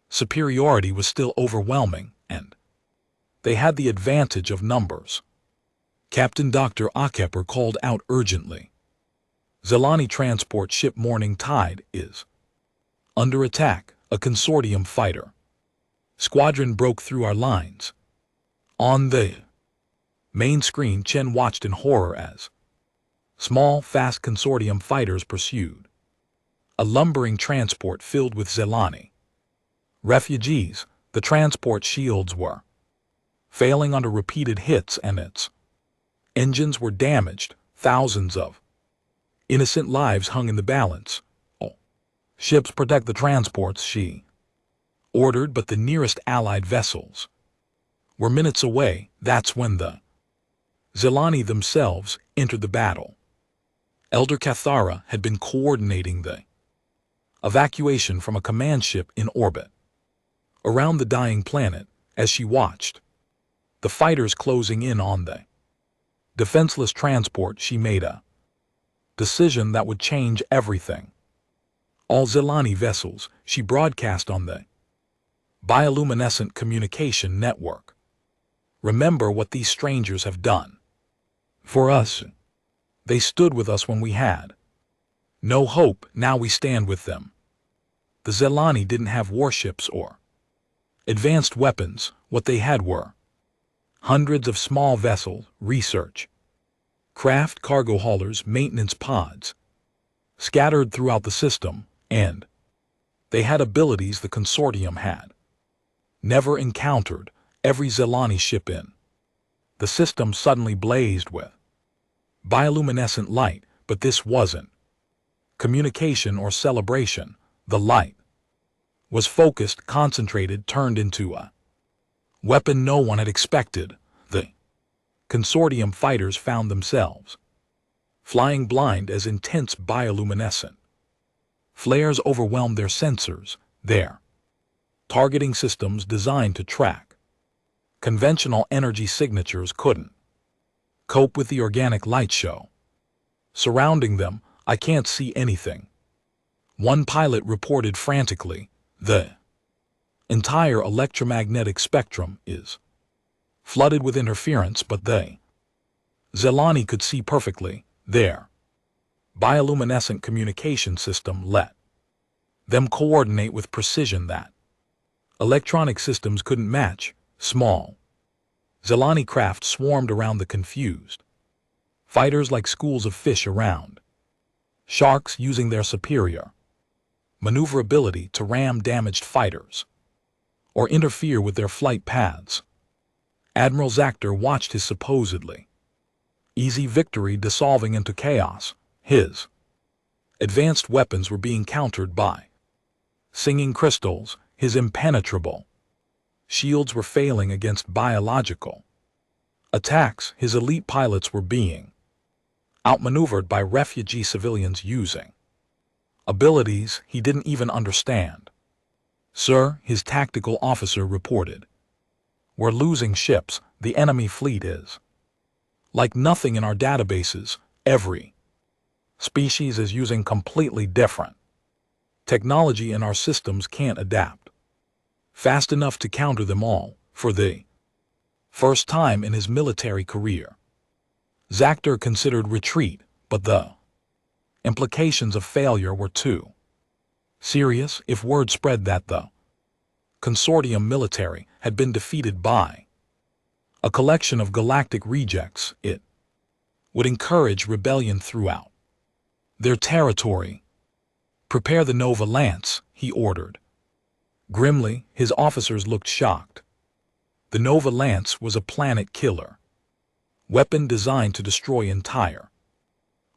superiority was still overwhelming, and they had the advantage of numbers. Captain Dr. Akepper called out urgently. Zelani transport ship Morning Tide is under attack. A Consortium fighter squadron broke through our lines. On the main screen, Chen watched in horror as small, fast Consortium fighters pursued a lumbering transport filled with Zelani Refugees, the transport shields were failing under repeated hits and its engines were damaged. Thousands of innocent lives hung in the balance. Oh. Ships protect the transports, she ordered, but the nearest Allied vessels were minutes away. That's when the Zelani themselves entered the battle. Elder Cathara had been coordinating the evacuation from a command ship in orbit around the dying planet. As she watched the fighters closing in on the defenseless transport, she made a decision that would change everything. All Zelani vessels, she broadcast on the bioluminescent communication network. Remember what these strangers have done for us. They stood with us when we had no hope. Now we stand with them. The Zelani didn't have warships or advanced weapons. What they had were hundreds of small vessels, research craft, cargo haulers, maintenance pods, scattered throughout the system, and they had abilities the consortium had never encountered. Every Zelani ship in the system suddenly blazed with bioluminescent light, but this wasn't communication or celebration. The light was focused, concentrated, turned into a weapon no one had expected. The consortium fighters found themselves flying blind as intense bioluminescent flares overwhelmed their sensors, their targeting systems designed to track conventional energy signatures couldn't cope with the organic light show surrounding them. I can't see anything, one pilot reported frantically. The entire electromagnetic spectrum is flooded with interference, but they Zelani could see perfectly. Their bioluminescent communication system let them coordinate with precision that electronic systems couldn't match. Small Zelani craft swarmed around the confused fighters like schools of fish around sharks, using their superior maneuverability to ram damaged fighters or interfere with their flight paths. Admiral Zactor watched his supposedly easy victory dissolving into chaos. His advanced weapons were being countered by singing crystals. His impenetrable shields were failing against biological attacks. His elite pilots were being outmaneuvered by refugee civilians using abilities he didn't even understand. Sir, his tactical officer reported, we're losing ships. The enemy fleet is like nothing in our databases. Every species is using completely different technology, and our systems can't adapt fast enough to counter them all. For the first time in his military career, Zactor considered retreat, but the implications of failure were too serious. If word spread that the consortium military had been defeated by a collection of galactic rejects, it would encourage rebellion throughout their territory. Prepare the Nova Lance, he ordered. Grimly, his officers looked shocked. The Nova Lance was a planet killer weapon designed to destroy entire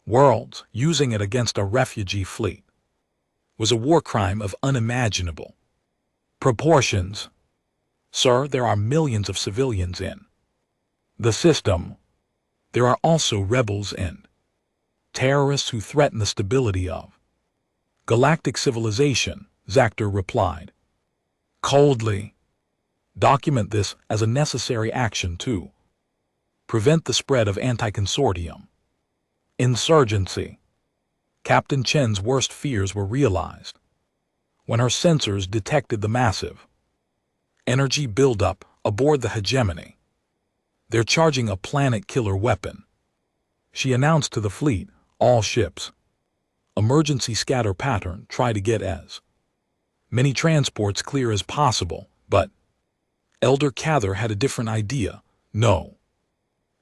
worlds. Using it against a refugee fleet was a war crime of unimaginable proportions. Sir, there are millions of civilians in the system. There are also rebels and terrorists who threaten the stability of galactic civilization, Zactor replied coldly. Document this as a necessary action to prevent the spread of anti-consortium insurgency. Captain Chen's worst fears were realized when her sensors detected the massive energy buildup aboard the hegemony. They're charging a planet-killer weapon, she announced to the fleet. All ships, emergency scatter pattern. Try to get as many transports clear as possible. But Elder Cather had a different idea. No,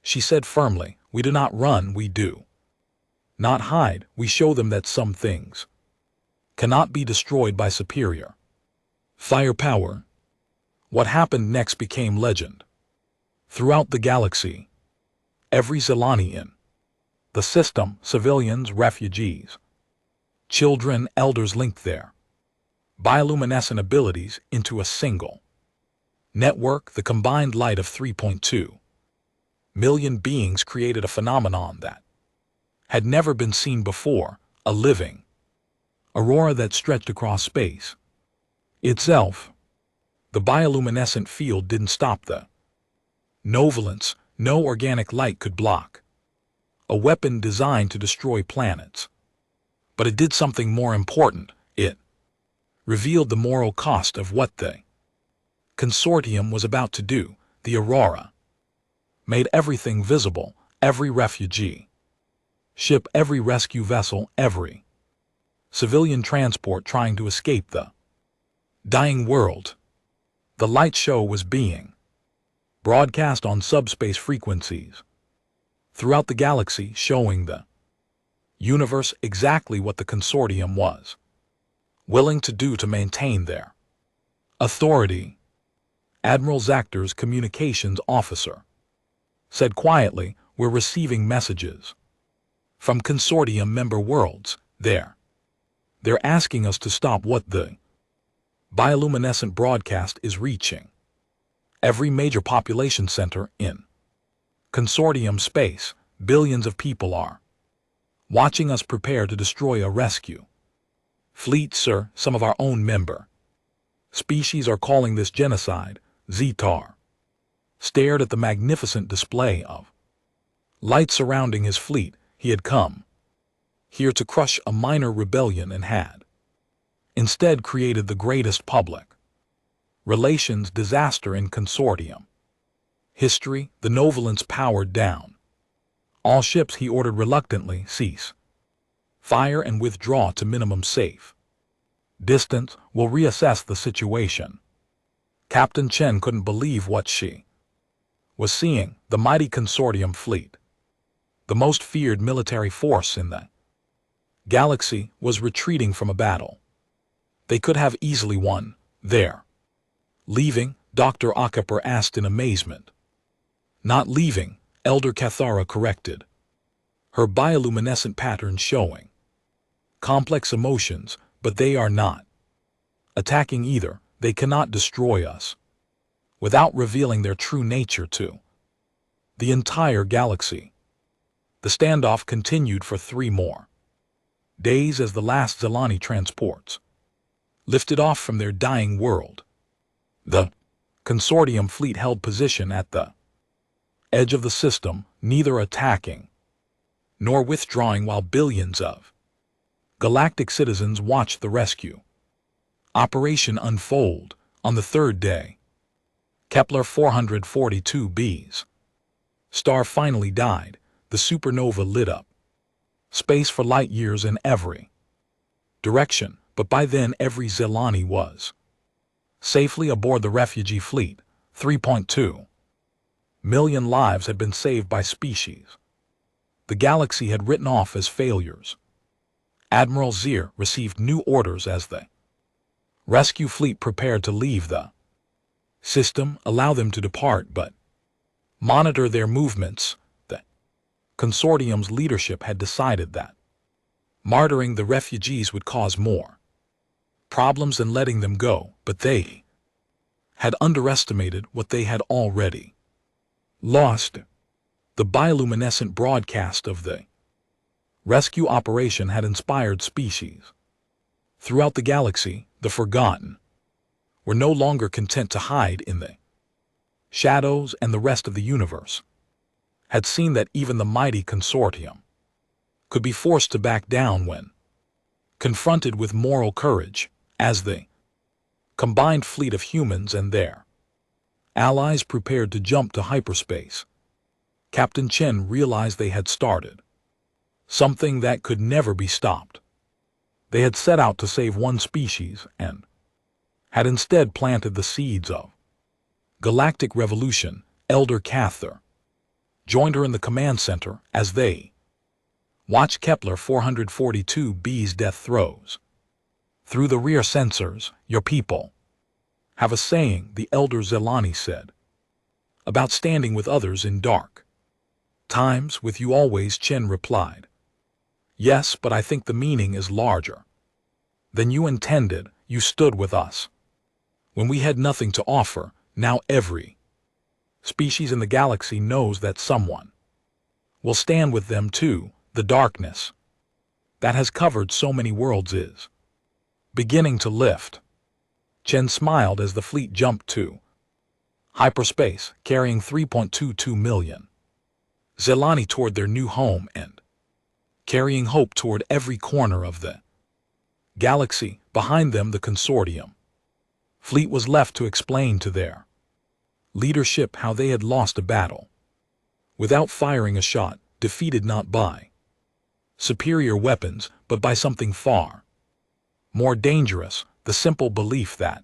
she said firmly, we do not run, we do not hide. We show them that some things cannot be destroyed by superior Firepower. What happened next became legend. Throughout the galaxy, every Zelani in the system, civilians, refugees, children, elders linked their bioluminescent abilities into a single network. The combined light of 3.2 million beings created a phenomenon that had never been seen before, a living aurora that stretched across space itself. The bioluminescent field didn't stop the novolence. No organic light could block a weapon designed to destroy planets. But it did something more important. It revealed the moral cost of what the consortium was about to do. The aurora made everything visible, every refugee ship, every rescue vessel, every civilian transport trying to escape the dying world. The light show was being broadcast on subspace frequencies throughout the galaxy, showing the universe exactly what the consortium was willing to do to maintain their authority. Admiral Zactor's communications officer said quietly, "We're receiving messages from consortium member worlds. They're asking us to stop what the bioluminescent broadcast is reaching every major population center in consortium space. Billions of people are watching us prepare to destroy a rescue fleet, sir. Some of our own member species are calling this genocide." Zetar stared at the magnificent display of light surrounding his fleet. He had come here to crush a minor rebellion and had instead created the greatest public relations disaster in consortium history. The novolence powered down all ships. He ordered reluctantly, "Cease fire and withdraw to minimum safe distance. We'll reassess the situation." Captain Chen couldn't believe what she was seeing. The mighty consortium fleet, the most feared military force in the galaxy, was retreating from a battle they could have easily won. "They're leaving?" Dr. Akapur asked in amazement. "Not leaving," Elder Cathara corrected, her bioluminescent pattern showing complex emotions, "but they are not attacking either. They cannot destroy us without revealing their true nature to the entire galaxy." The standoff continued for 3 more days as the last Zelani transports lifted off from their dying world. The consortium fleet held position at the edge of the system, neither attacking nor withdrawing, while billions of galactic citizens watched the rescue operation unfold. On the 3rd day, Kepler 442b's star finally died. The supernova lit up space for light years in every direction, but by then every Zelani was safely aboard the refugee fleet. 3.2 million lives had been saved by species the galaxy had written off as failures. Admiral Zier received new orders as the rescue fleet prepared to leave the system. Allow them to depart, but monitor their movements. The consortium's leadership had decided that martyring the refugees would cause more problems than letting them go, but they had underestimated what they had already lost. The bioluminescent broadcast of the rescue operation had inspired species throughout the galaxy. The forgotten were no longer content to hide in the shadows, and the rest of the universe had seen that even the mighty consortium could be forced to back down when confronted with moral courage. As the combined fleet of humans and their allies prepared to jump to hyperspace, Captain Chen realized they had started something that could never be stopped. They had set out to save one species and had instead planted the seeds of galactic revolution. Elder Cathar joined her in the command center as they watched Kepler 442b's death throes through the rear sensors. "Your people have a saying, the elder Zelani said, about standing with others in dark times with you always, Chen replied. Yes, but I think the meaning is larger than you intended. You stood with us when we had nothing to offer. Now every species in the galaxy knows that someone will stand with them too. The darkness that has covered so many worlds is beginning to lift. Chen smiled as the fleet jumped to hyperspace, carrying 3.22 million Zelani toward their new home and carrying hope toward every corner of the galaxy. Behind them, the consortium fleet was left to explain to their leadership how they had lost a battle without firing a shot, defeated not by superior weapons, but by something far more dangerous, the simple belief that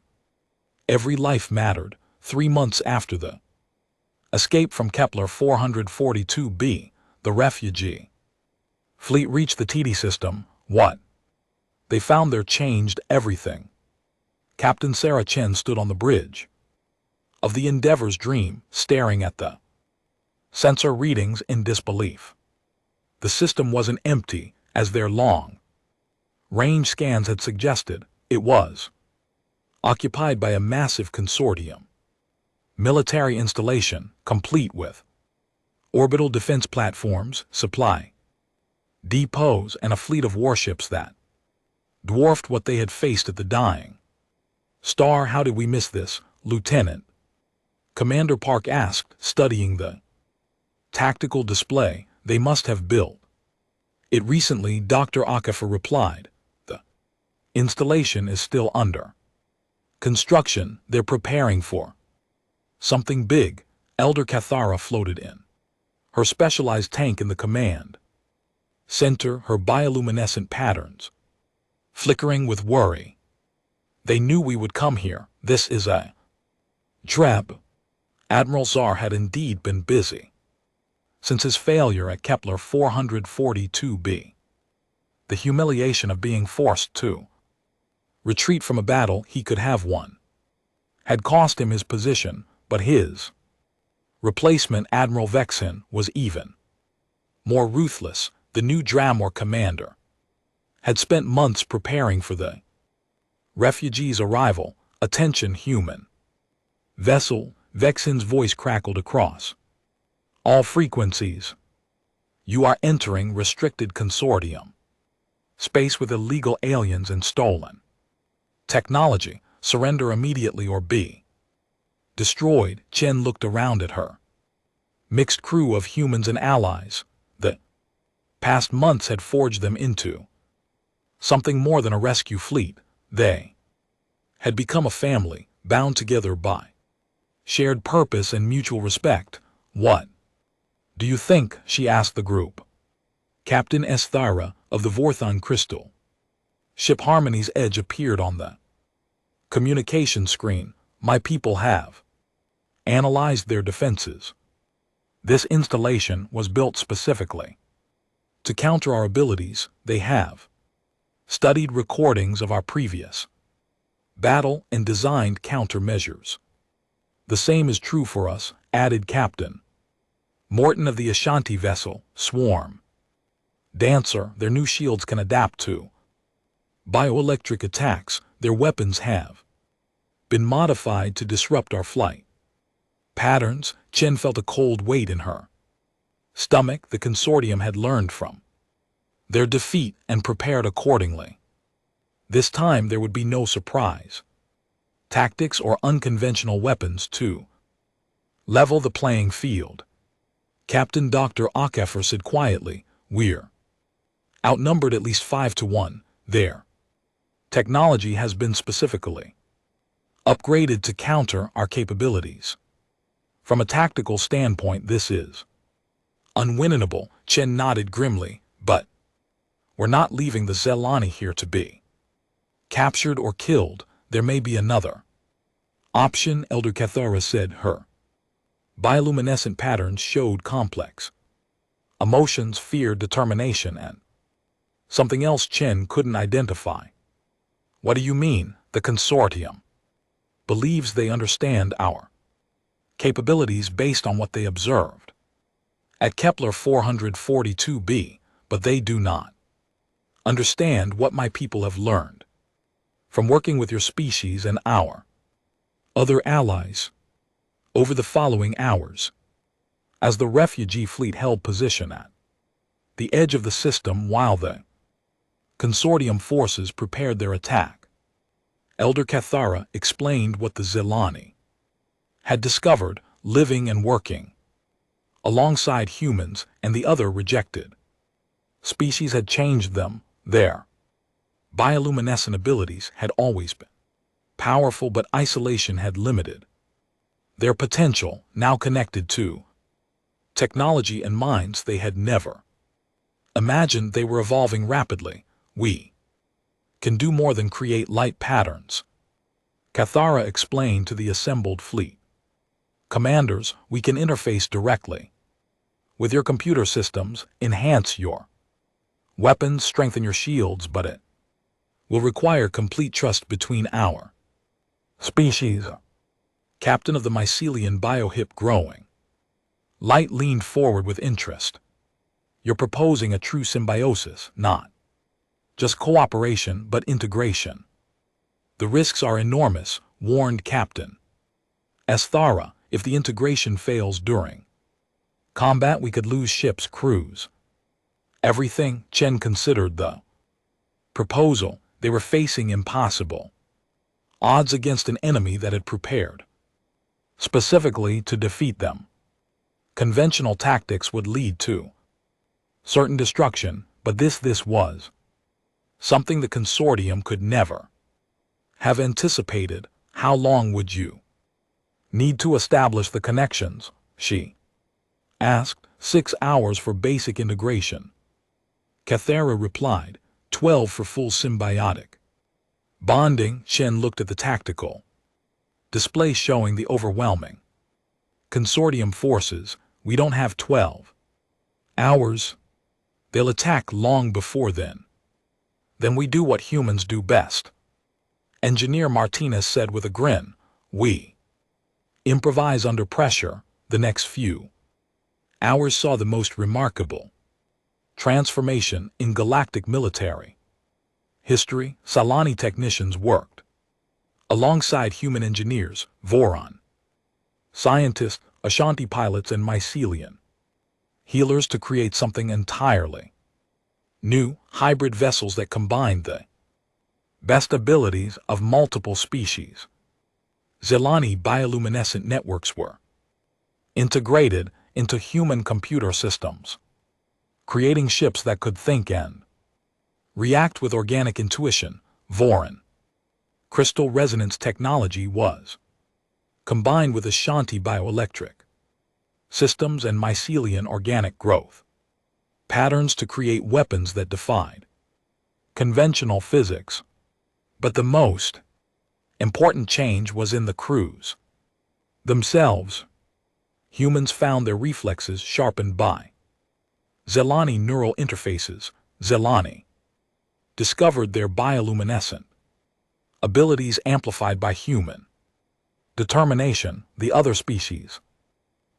every life mattered. 3 months after the escape from Kepler 442b, the refugee fleet reached the TD system. What they found there changed everything. Captain Sarah Chen stood on the bridge of the Endeavor's Dream, staring at the sensor readings in disbelief. The system wasn't empty, as their long-range scans had suggested. It was occupied by a massive consortium military installation, complete with orbital defense platforms, supply depots, and a fleet of warships that dwarfed what they had faced at the dying star. How did we miss this, Lieutenant? Commander Park asked, studying the tactical display. They must have built it recently, Dr. Akafor replied. The installation is still under construction. They're preparing for something big. Elder Cathara floated in her specialized tank in the command center, her bioluminescent patterns flickering with worry. They knew we would come here. This is a trap. Admiral Czar had indeed been busy since his failure at Kepler 442b. The humiliation of being forced to retreat from a battle he could have won had cost him his position, but his replacement, Admiral Vexen, was even more ruthless. The new Dramor commander had spent months preparing for the refugees' arrival. Attention, human vessel, Vexen's voice crackled across all frequencies. You are entering restricted consortium space with illegal aliens and stolen technology. Surrender immediately or be destroyed. Chen looked around at her mixed crew of humans and allies. The past months had forged them into something more than a rescue fleet. They had become a family, bound together by shared purpose and mutual respect. What do you think? She asked the group. Captain Esthira of the Vorthon Crystal ship Harmony's edge appeared on the communication screen. My people have analyzed their defenses. This installation was built specifically to counter our abilities. They have studied recordings of our previous battle and designed countermeasures. The same is true for us, added Captain Morton of the Ashanti vessel, Swarm Dancer. Their new shields can adapt to bioelectric attacks. Their weapons have been modified to disrupt our flight patterns. Chen felt a cold weight in her stomach. The consortium had learned from their defeat and prepared accordingly. This time there would be no surprise tactics or unconventional weapons to level the playing field. Captain Dr. Akafor said quietly, we're outnumbered at least 5-1. Their technology has been specifically upgraded to counter our capabilities. From a tactical standpoint, this is unwinnable. Chen nodded grimly, but we're not leaving the Zelani here to be captured or killed. There may be another option, Elder Cathara said. Her bioluminescent patterns showed complex emotions, fear, determination, and something else Chen couldn't identify. What do you mean? The consortium believes they understand our capabilities based on what they observed at Kepler 442b, but they do not understand what my people have learned from working with your species and our other allies over the following hours. As the refugee fleet held position at the edge of the system while the consortium forces prepared their attack, Elder Cathara explained what the Zelani had discovered living and working alongside humans and the other rejected species had changed them. Their bioluminescent abilities had always been powerful, but isolation had limited their potential. Now connected to technology and minds they had never imagined, they were evolving rapidly. We can do more than create light patterns, Cathara explained to the assembled fleet commanders. We can interface directly with your computer systems, enhance your weapons, strengthen your shields, but it will require complete trust between our species. Captain of the mycelian biohip growing light leaned forward with interest. You're proposing a true symbiosis, not just cooperation, but integration. The risks are enormous, warned Captain Esthara. If the integration fails during combat, we could lose ships, crews, everything. Chen considered the proposal they were facing impossible odds against an enemy that had prepared specifically to defeat them. Conventional tactics would lead to certain destruction, but this was something the consortium could never have anticipated. How long would you need to establish the connections? She asked. 6 hours for basic integration, Cathara replied. 12 for full symbiotic bonding. Chen looked at the tactical display showing the overwhelming consortium forces. We don't have 12 hours. They'll attack long before then. Then we do what humans do best, Engineer Martinez said with a grin. We improvise under pressure. The next few hours saw the most remarkable transformation in galactic military history. Salani technicians worked alongside human engineers, Voron scientists, Ashanti pilots, and mycelian healers to create something entirely new, hybrid vessels that combined the best abilities of multiple species. Zelani bioluminescent networks were integrated into human computer systems, creating ships that could think and react with organic intuition. Voron crystal resonance technology was combined with Ashanti bioelectric systems and mycelian organic growth patterns to create weapons that defied conventional physics. But the most important change was in the crews themselves. Humans found their reflexes sharpened by Zelani neural interfaces. Zelani discovered their bioluminescent abilities amplified by human determination. The other species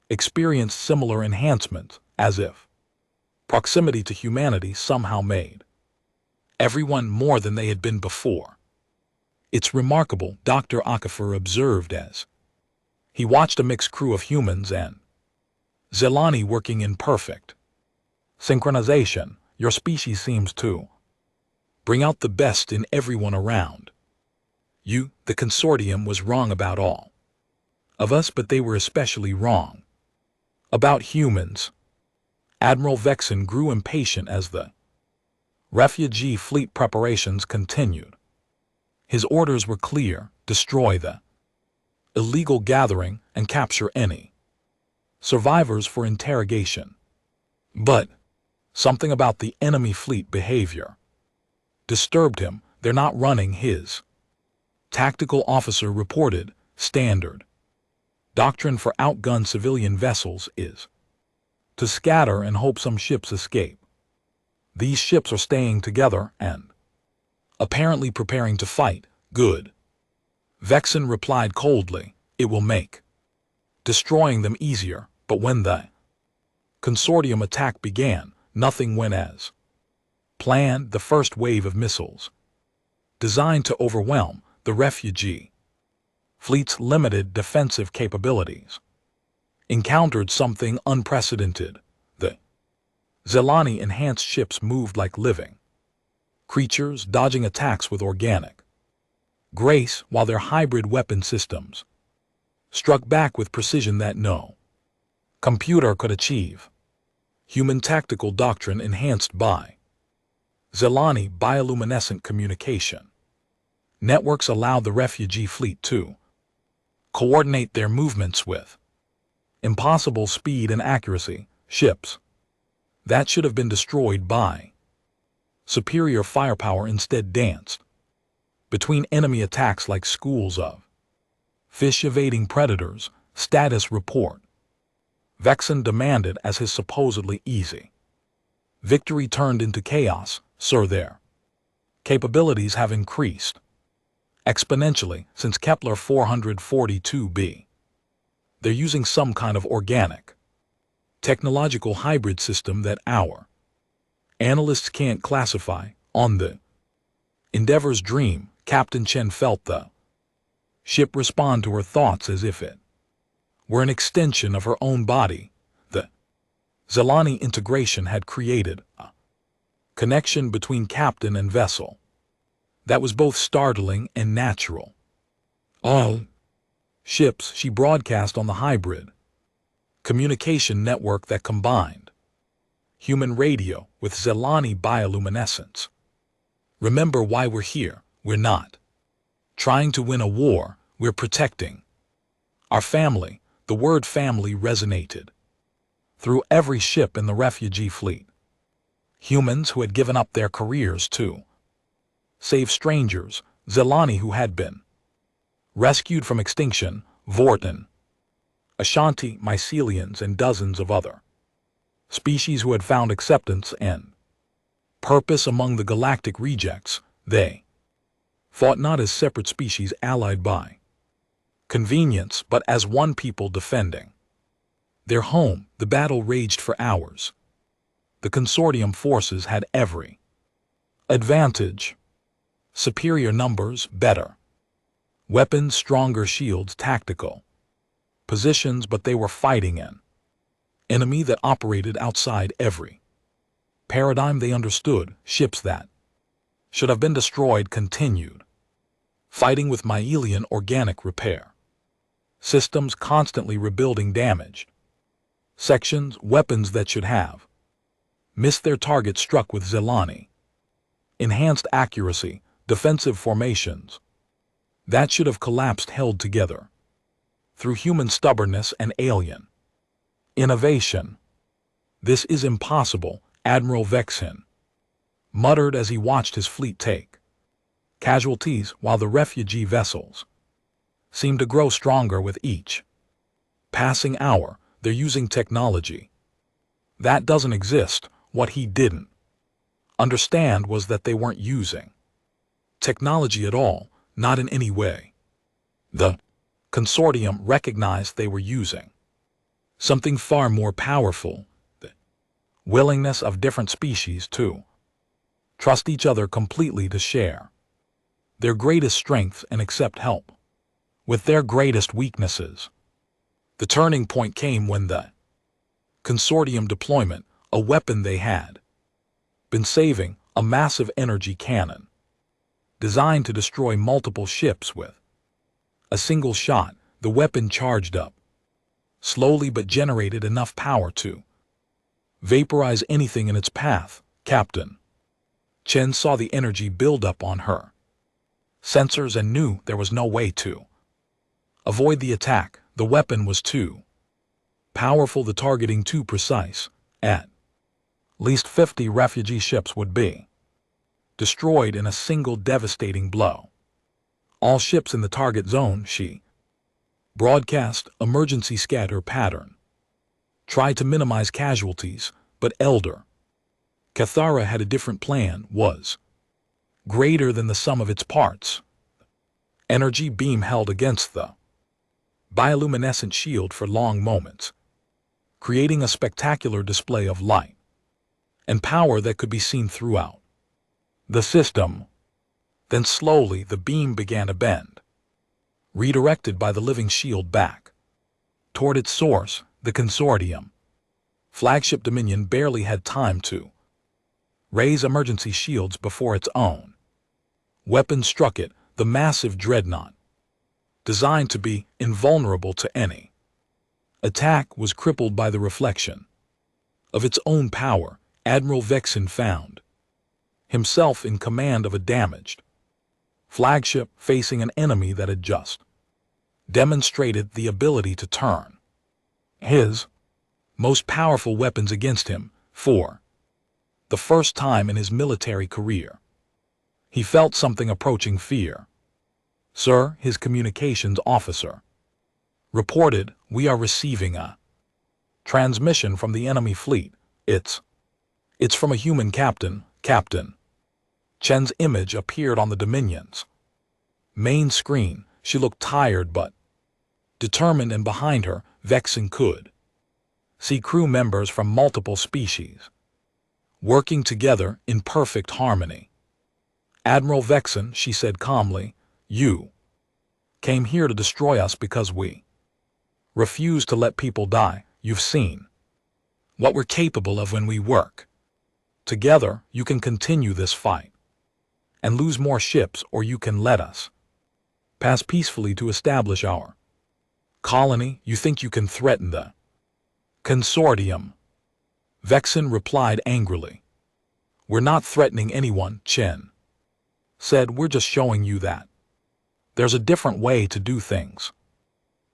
experienced similar enhancements, as if proximity to humanity somehow made everyone more than they had been before. It's remarkable, Dr. Akafor observed as he watched a mixed crew of humans and Zelani working in perfect synchronization. Your species seems to bring out the best in everyone around you. The consortium was wrong about all of us, but they were especially wrong about humans. Admiral Vexen grew impatient as the refugee fleet preparations continued. His orders were clear: destroy the illegal gathering and capture any survivors for interrogation. But something about the enemy fleet behavior disturbed him. They're not running. His tactical officer reported. Standard doctrine for outgunned civilian vessels is to scatter and hope some ships escape. These ships are staying together and apparently preparing to fight. Good. Vexen replied coldly, "It will make destroying them easier," but when the consortium attack began, nothing went as planned. The first wave of missiles, designed to overwhelm the refugee fleet's limited defensive capabilities, encountered something unprecedented. The Zelani-enhanced ships moved like living creatures, dodging attacks with organic grace, while their hybrid weapon systems struck back with precision that no computer could achieve. Human tactical doctrine enhanced by Zelani bioluminescent communication networks allowed the refugee fleet to coordinate their movements with impossible speed and accuracy. Ships that should have been destroyed by superior firepower instead danced between enemy attacks like schools of fish evading predators. Status report. Vexen demanded as his supposedly easy victory turned into chaos. "Sir, their capabilities have increased exponentially since Kepler 442b. They're using some kind of organic technological hybrid system that our analysts can't classify." On the Endeavor's dream, Captain Chen felt the ship respond to her thoughts as if it were an extension of her own body. The Zelani integration had created a connection between captain and vessel that was both startling and natural. All ships, she broadcast on the hybrid communication network that combined human radio with Zelani bioluminescence. "Remember why we're here. We're not trying to win a war, we're protecting our family." The word family resonated through every ship in the refugee fleet. Humans who had given up their careers to save strangers, Zelani who had been rescued from extinction, Vorten, Ashanti, Mycelians, and dozens of other species who had found acceptance and purpose among the galactic rejects. They fought not as separate species allied by convenience, but as one people defending their home. The battle raged for hours. The consortium forces had every advantage: superior numbers, better weapons, stronger shields, tactical positions, but they were fighting an enemy that operated outside every paradigm they understood. Ships that should have been destroyed continued fighting with myelian organic repair systems, constantly rebuilding damaged sections. Weapons that should have missed their target struck with Zelani enhanced accuracy. Defensive formations that should have collapsed held together through human stubbornness and alien innovation. "This is impossible," Admiral Vexen muttered as he watched his fleet take casualties, while the refugee vessels seemed to grow stronger with each passing hour. "They're using technology that doesn't exist." What he didn't understand was that they weren't using technology at all, not in any way. The consortium recognized they were using something far more powerful: the willingness of different species to trust each other completely, to share their greatest strengths and accept help with their greatest weaknesses. The turning point came when the consortium deployment a weapon they had been saving, a massive energy cannon designed to destroy multiple ships with a single shot. The weapon charged up slowly but generated enough power to vaporize anything in its path. Captain Chen saw the energy build up on her sensors and knew there was no way to avoid the attack. The weapon was too powerful, the targeting too precise. At least 50 refugee ships would be destroyed in a single devastating blow. "All ships in the target zone," she broadcast. "Emergency scatter pattern. Try to minimize casualties." But Elder Cathara had a different plan. Was greater than the sum of its parts. Energy beam held against the bioluminescent shield for long moments, creating a spectacular display of light and power that could be seen throughout the system. Then slowly the beam began to bend, redirected by the living shield back toward its source. The consortium flagship Dominion barely had time to raise emergency shields before its own weapon struck it, the massive dreadnought, designed to be invulnerable to any attack, was crippled by the reflection of its own power. Admiral Vexen found himself in command of a damaged flagship, facing an enemy that had just demonstrated the ability to turn his most powerful weapons against him. For the first time in his military career, he felt something approaching fear. "Sir," his communications officer reported, "we are receiving a transmission from the enemy fleet. It's from a human captain." Captain Chen's image appeared on the Dominion's main screen. She looked tired but determined, and behind her, Vexen could see crew members from multiple species working together in perfect harmony. "Admiral Vexen," she said calmly, "you came here to destroy us because we refuse to let people die. You've seen what we're capable of when we work together. You can continue this fight and lose more ships, or you can let us pass peacefully to establish our colony. You think you can threaten the consortium?" Vexen replied angrily. "We're not threatening anyone," Chen said. "We're just showing you that there's a different way to do things.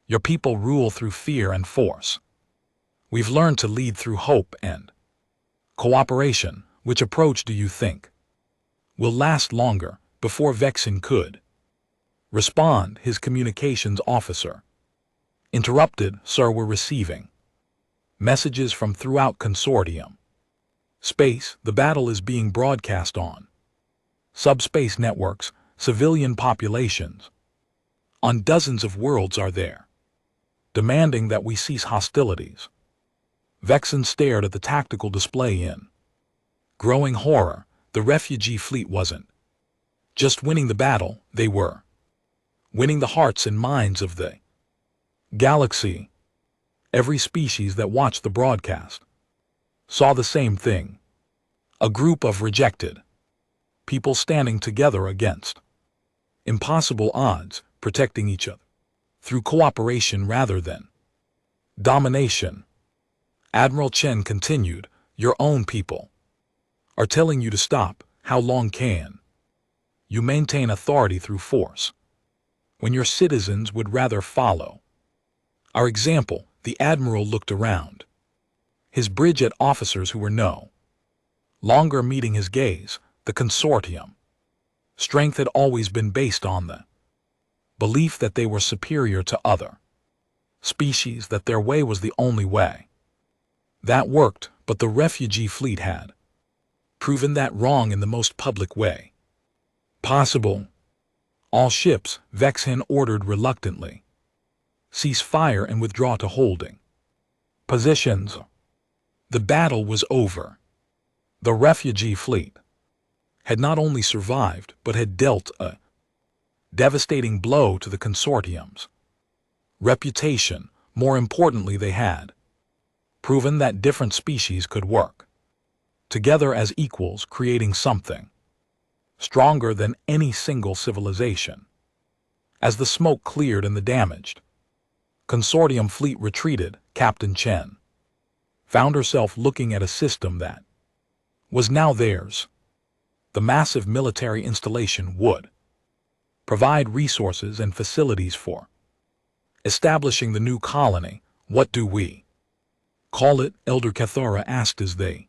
Your people rule through fear and force. We've learned to lead through hope and cooperation. Which approach do you think will last longer?" Before Vexen could respond, his communications officer interrupted. "Sir, we're receiving messages from throughout consortium space. The battle is being broadcast on subspace networks. Civilian populations on dozens of worlds are there, demanding that we cease hostilities." Vexen stared at the tactical display in growing horror. The refugee fleet wasn't just winning the battle, they were winning the hearts and minds of the galaxy. Every species that watched the broadcast saw the same thing: a group of rejected people standing together against impossible odds, protecting each other through cooperation rather than domination. Admiral Chen continued, "Your own people are telling you to stop. How long can you maintain authority through force when your citizens would rather follow our example?" The admiral looked around his bridge at officers who were no longer meeting his gaze. The consortium strength had always been based on the belief that they were superior to other species, that their way was the only way that worked. But the refugee fleet had proven that wrong in the most public way possible. "All ships," Vexen ordered reluctantly, "cease fire and withdraw to holding positions." The battle was over. The refugee fleet had not only survived, but had dealt a devastating blow to the consortium's reputation. More importantly, they had proven that different species could work together as equals, creating something stronger than any single civilization. As the smoke cleared and the damaged consortium fleet retreated, Captain Chen found herself looking at a system that was now theirs. The massive military installation would provide resources and facilities for establishing the new colony. "What do we call it?" Elder Cathora asked as they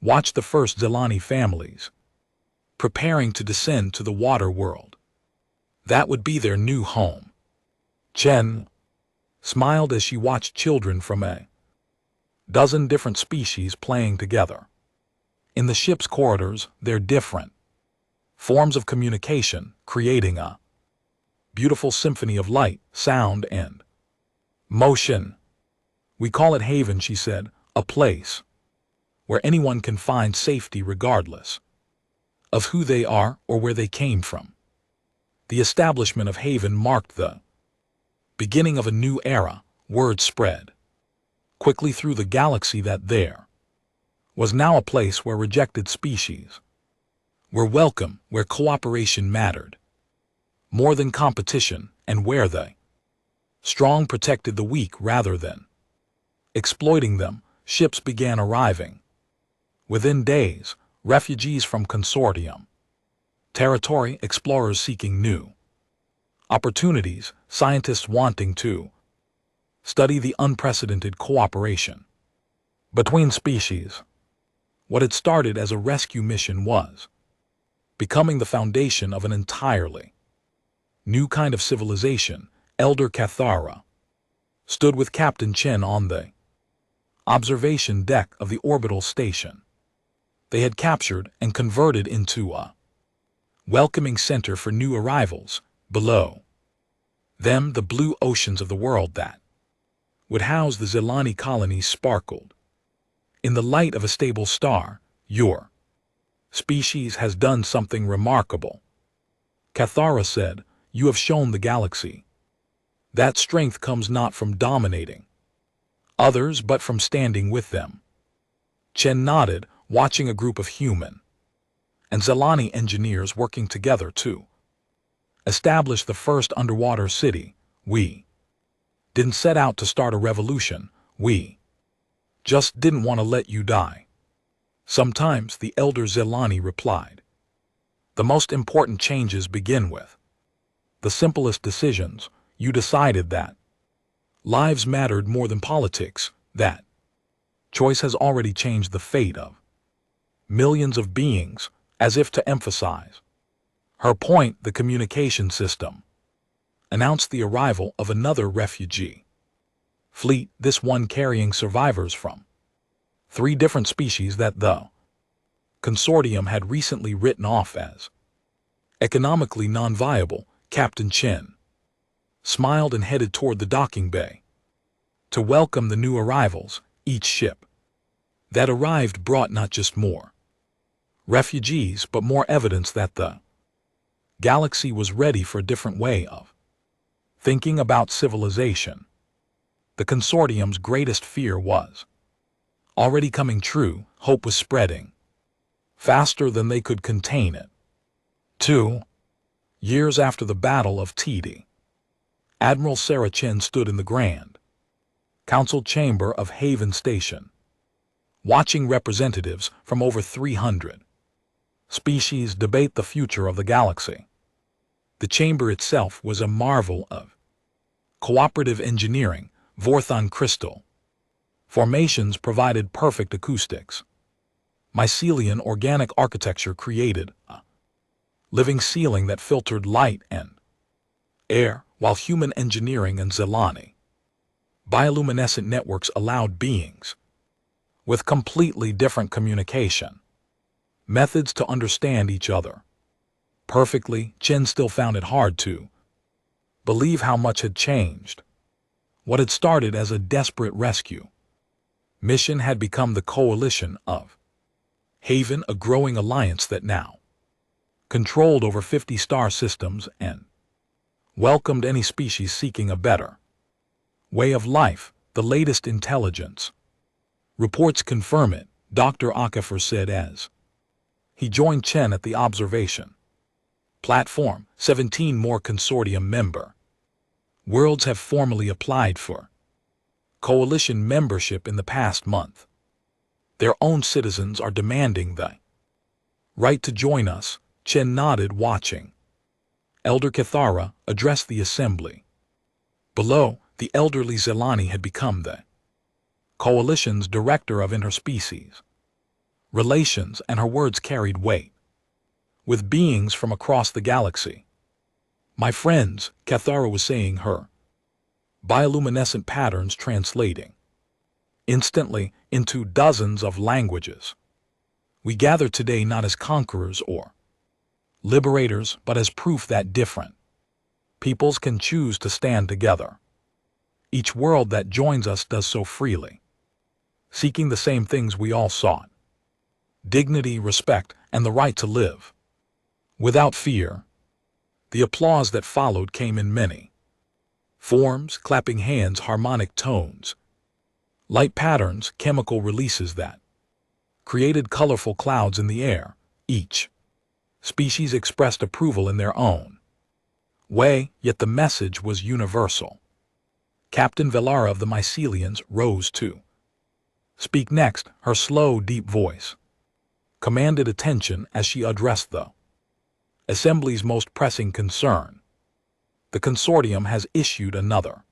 watched the first Zelani families preparing to descend to the water world. That would be their new home. Chen smiled as she watched children from a dozen different species playing together in the ship's corridors, their different forms of communication, creating a beautiful symphony of light, sound, and motion. We call it Haven, she said, a place where anyone can find safety regardless of who they are or where they came from. The establishment of Haven marked the beginning of a new era. Word spread quickly through the galaxy that there was now a place where rejected species were welcome, where cooperation mattered more than competition, and where the strong protected the weak rather than exploiting them. Ships began arriving. Within days, refugees from consortium territory, explorers seeking new opportunities, scientists wanting to study the unprecedented cooperation between species. What had started as a rescue mission was becoming the foundation of an entirely new kind of civilization. Elder Cathara stood with Captain Chen on the observation deck of the orbital station they had captured and converted into a welcoming center for new arrivals. Below them, the blue oceans of the world that would house the Zelani colonies sparkled in the light of a stable star. Your species has done something remarkable, Cathara said. You have shown the galaxy that strength comes not from dominating others but from standing with them. Chen nodded, watching a group of human and Zelani engineers working together to establish the first underwater city. We didn't set out to start a revolution, we just didn't want to let you die. Sometimes, the elder Zelani replied, the most important changes begin with the simplest decisions. You decided that lives mattered more than politics. That choice has already changed the fate of millions of beings. As if to emphasize her point, the communication system announced the arrival of another refugee fleet, this one carrying survivors from 3 different species that the consortium had recently written off as economically non-viable. Captain Chen smiled and headed toward the docking bay to welcome the new arrivals. Each ship that arrived brought not just more refugees but more evidence that the galaxy was ready for a different way of thinking about civilization. The consortium's greatest fear was already coming true. Hope was spreading faster than they could contain it. 2 years after the Battle of TD, Admiral Sarah Chen stood in the Grand Council chamber of Haven Station, watching representatives from over 300 species debate the future of the galaxy. The chamber itself was a marvel of cooperative engineering. Vorthon crystal formations provided perfect acoustics. Mycelian organic architecture created a living ceiling that filtered light and air, while human engineering and Zelani bioluminescent networks allowed beings with completely different communication methods to understand each other perfectly. Chen still found it hard to believe how much had changed. What had started as a desperate rescue mission had become the coalition of Haven, a growing alliance that now controlled over 50 star systems and welcomed any species seeking a better way of life. The latest intelligence reports confirm it, Dr. Akafer said as he joined Chen at the observation platform. 17 more consortium member worlds have formally applied for coalition membership in the past month. Their own citizens are demanding the right to join us. Chen nodded, watching Elder Cathara address the assembly. Below, the elderly Zelani had become the coalition's director of interspecies relations, and her words carried weight with beings from across the galaxy. My friends, Cathara was saying, her bioluminescent patterns translating instantly into dozens of languages. We gather today not as conquerors or liberators, but as proof that different Peoples can choose to stand together. Each world that joins us does so freely, seeking the same things we all sought: dignity, respect, and the right to live without fear. The applause that followed came in many forms: clapping hands, harmonic tones, light patterns, chemical releases that created colorful clouds in the air. Each species expressed approval in their own way, yet the message was universal. Captain Velara of the Mycelians rose to speak next. Her slow, deep voice commanded attention as she addressed the Assembly's most pressing concern. The consortium has issued another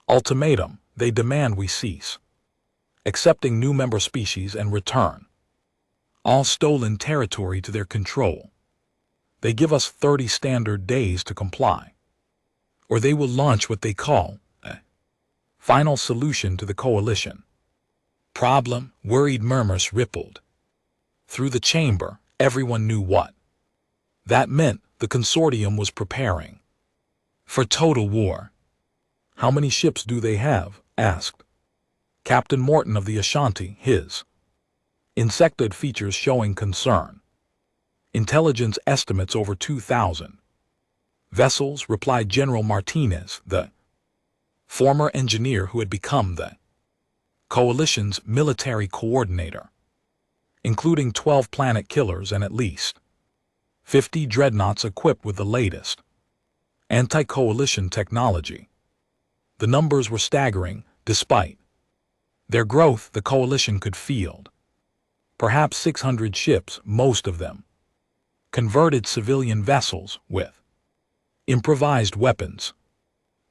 ultimatum. They demand we cease accepting new member species and return all stolen territory to their control. They give us 30 standard days to comply, or they will launch what they call a final solution to the coalition problem. Worried murmurs rippled through the chamber. Everyone knew what that meant. The consortium was preparing for total war. How many ships do they have? Asked Captain Morton of the Ashanti, his insectoid features showing concern. Intelligence estimates over 2,000 vessels, replied General Martinez, the former engineer who had become the coalition's military coordinator, including 12 planet killers and at least 50 dreadnoughts equipped with the latest anti-coalition technology. The numbers were staggering. Despite their growth, the coalition could field perhaps 600 ships, most of them converted civilian vessels with improvised weapons.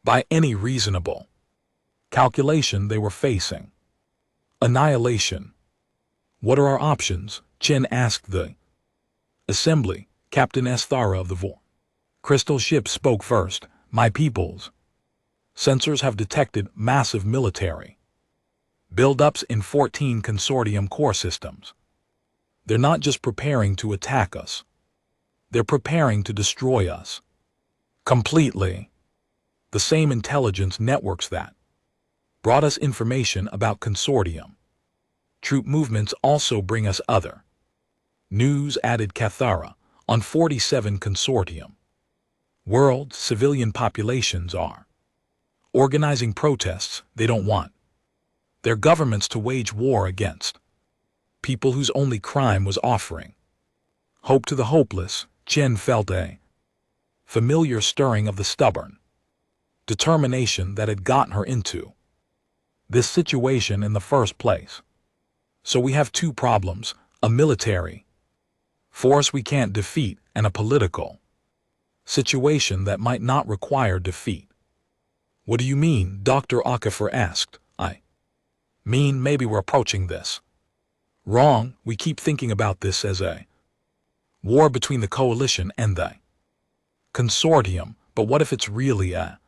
By any reasonable calculation, they were facing annihilation. What are our options? Chen asked the Assembly. Captain Esthara of the Crystal ship spoke first. My peoples, sensors have detected massive military buildups in 14 consortium core systems. They're not just preparing to attack us, they're preparing to destroy us completely. The same intelligence networks that brought us information about consortium troop movements also bring us other news, added Cathara. On 47 consortium world, civilian populations are organizing protests. They don't want their governments to wage war against people whose only crime was offering hope to the hopeless. Chen felt a familiar stirring of the stubborn determination that had gotten her into this situation in the first place. So we have two problems: a military force we can't defeat and a political situation that might not require defeat. What do you mean? Dr. Okafor asked. I mean, maybe we're approaching this wrong. We keep thinking about this as a war between the coalition and the consortium, but what if it's really a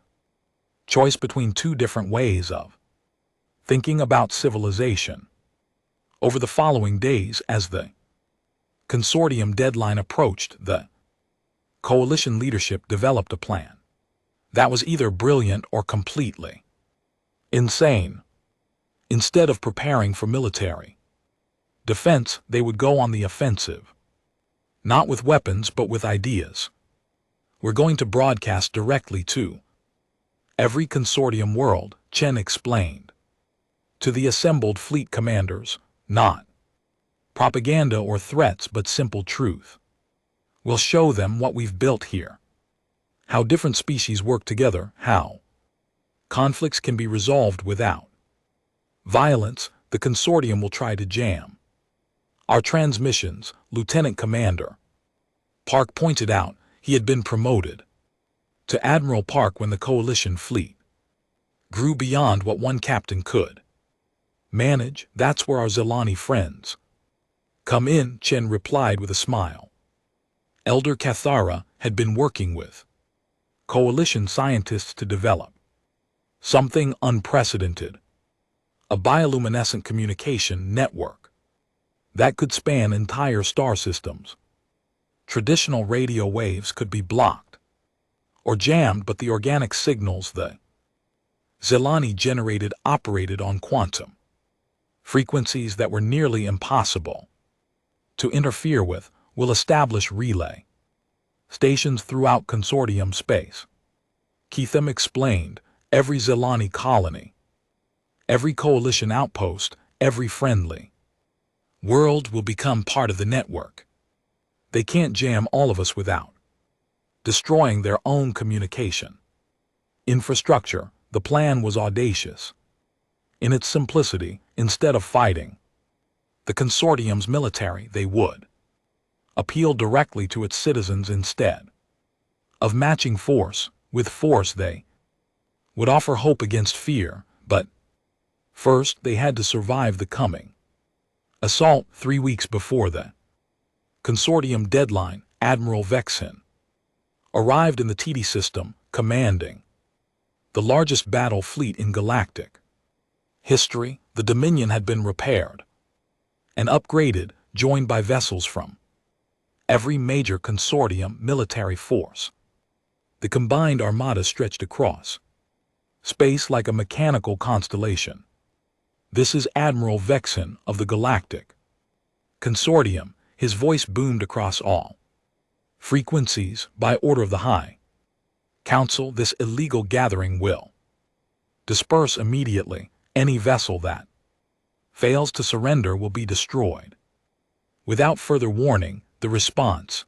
choice between two different ways of thinking about civilization? Over the following days, as the consortium deadline approached, the coalition leadership developed a plan that was either brilliant or completely insane. Instead of preparing for military defense, they would go on the offensive, not with weapons but with ideas. We're going to broadcast directly to every consortium world, Chen explained to the assembled fleet commanders. Not propaganda or threats, but simple truth. We'll show them what we've built here, how different species work together, how conflicts can be resolved without violence. The consortium will try to jam our transmissions, Lieutenant Commander Park pointed out. He had been promoted to Admiral Park when the coalition fleet grew beyond what one captain could manage. That's where our Zelani friends come in, Chen replied with a smile. Elder Cathara had been working with coalition scientists to develop something unprecedented, a bioluminescent communication network that could span entire star systems. Traditional radio waves could be blocked or jammed, but the organic signals the Zelani generated operated on quantum frequencies that were nearly impossible to interfere with. Will establish relay stations throughout consortium space. Keitham explained, every Zelani colony, every coalition outpost, every friendly world will become part of the network. They can't jam all of us without destroying their own communication infrastructure. The plan was audacious. In its simplicity, instead of fighting the consortium's military, they would appeal directly to its citizens. Instead of matching force with force, they would offer hope against fear. But first, they had to survive the coming assault. 3 weeks before the consortium deadline, Admiral Vexin arrived in the TD system, commanding the largest battle fleet in galactic history. The Dominion had been repaired and upgraded, joined by vessels from every major consortium military force. The combined armada stretched across space like a mechanical constellation. This is Admiral Vexin of the Galactic Consortium. His voice boomed across all frequencies. By order of the High Council, this illegal gathering will disperse immediately. Any vessel that fails to surrender will be destroyed. Without further warning, the response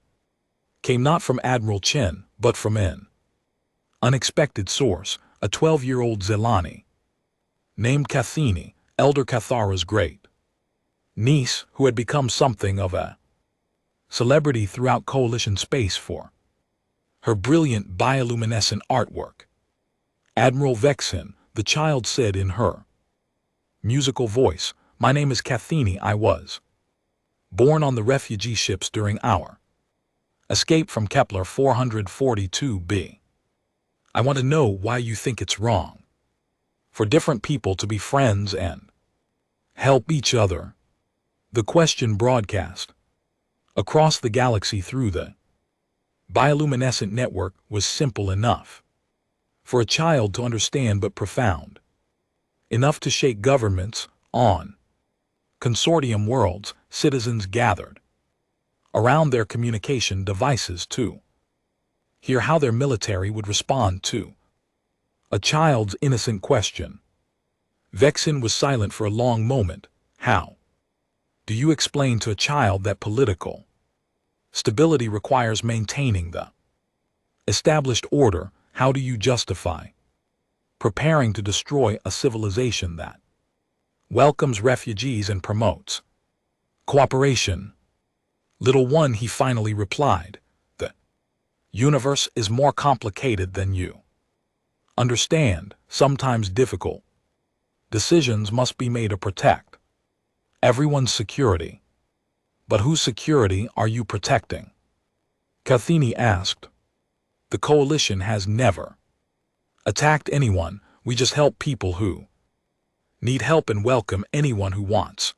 came not from Admiral Chen, but from an unexpected source, a 12-year-old Zelani named Cathini, Elder Cathara's great niece, who had become something of a celebrity throughout Coalition space for her brilliant bioluminescent artwork. Admiral Vexin, the child said in her musical voice, "My name is Cathini. I was born on the refugee ships during our escape from Kepler 442b. I want to know why you think it's wrong for different people to be friends and help each other." The question broadcast across the galaxy through the bioluminescent network was simple enough for a child to understand, but profound enough to shake governments. On consortium worlds, citizens gathered around their communication devices to hear how their military would respond to a child's innocent question. Vexin was silent for a long moment. How do you explain to a child that political stability requires maintaining the established order? How do you justify preparing to destroy a civilization that welcomes refugees and promotes cooperation? Little one, he finally replied, the universe is more complicated than you understand. Sometimes difficult decisions must be made to protect everyone's security. But whose security are you protecting? Cathini asked. The Coalition has never attacked anyone. We just help people who need help and welcome anyone who wants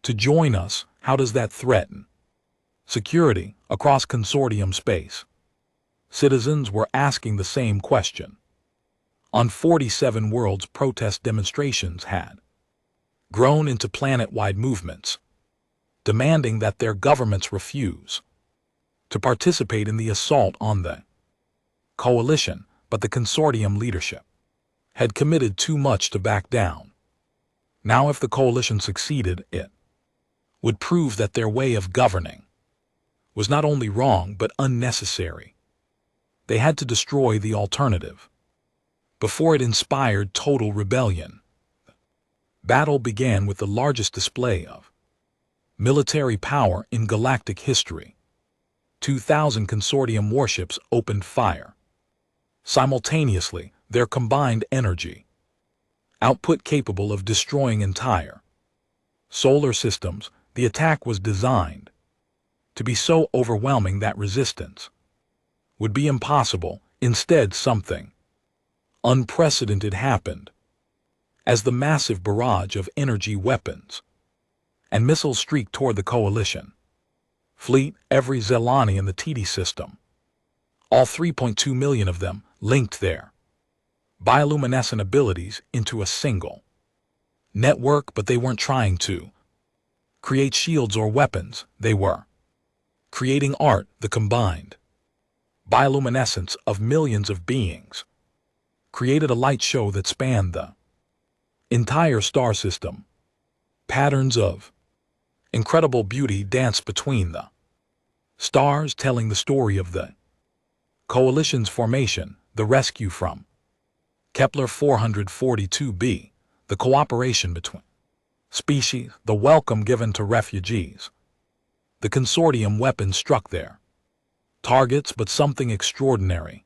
to join us. How does that threaten security across consortium space? Citizens were asking the same question. On 47 worlds, protest demonstrations had grown into planet-wide movements, demanding that their governments refuse to participate in the assault on the Coalition. But the consortium leadership had committed too much to back down. Now, if the Coalition succeeded, it would prove that their way of governing was not only wrong but unnecessary. They had to destroy the alternative before it inspired total rebellion. Battle began with the largest display of military power in galactic history. 2,000 consortium warships opened fire simultaneously, their combined energy output capable of destroying entire solar systems. The attack was designed to be so overwhelming that resistance would be impossible. Instead, something unprecedented happened. As the massive barrage of energy weapons and missiles streaked toward the Coalition fleet, every Zelani in the TD system All 3.2 million of them linked their bioluminescent abilities into a single network, but they weren't trying to create shields or weapons. They were creating art. The combined bioluminescence of millions of beings created a light show that spanned the entire star system. Patterns of incredible beauty danced between the stars, telling the story of the coalition's formation, the rescue from Kepler 442b, the cooperation between species, the welcome given to refugees. The consortium weapons struck their targets, but something extraordinary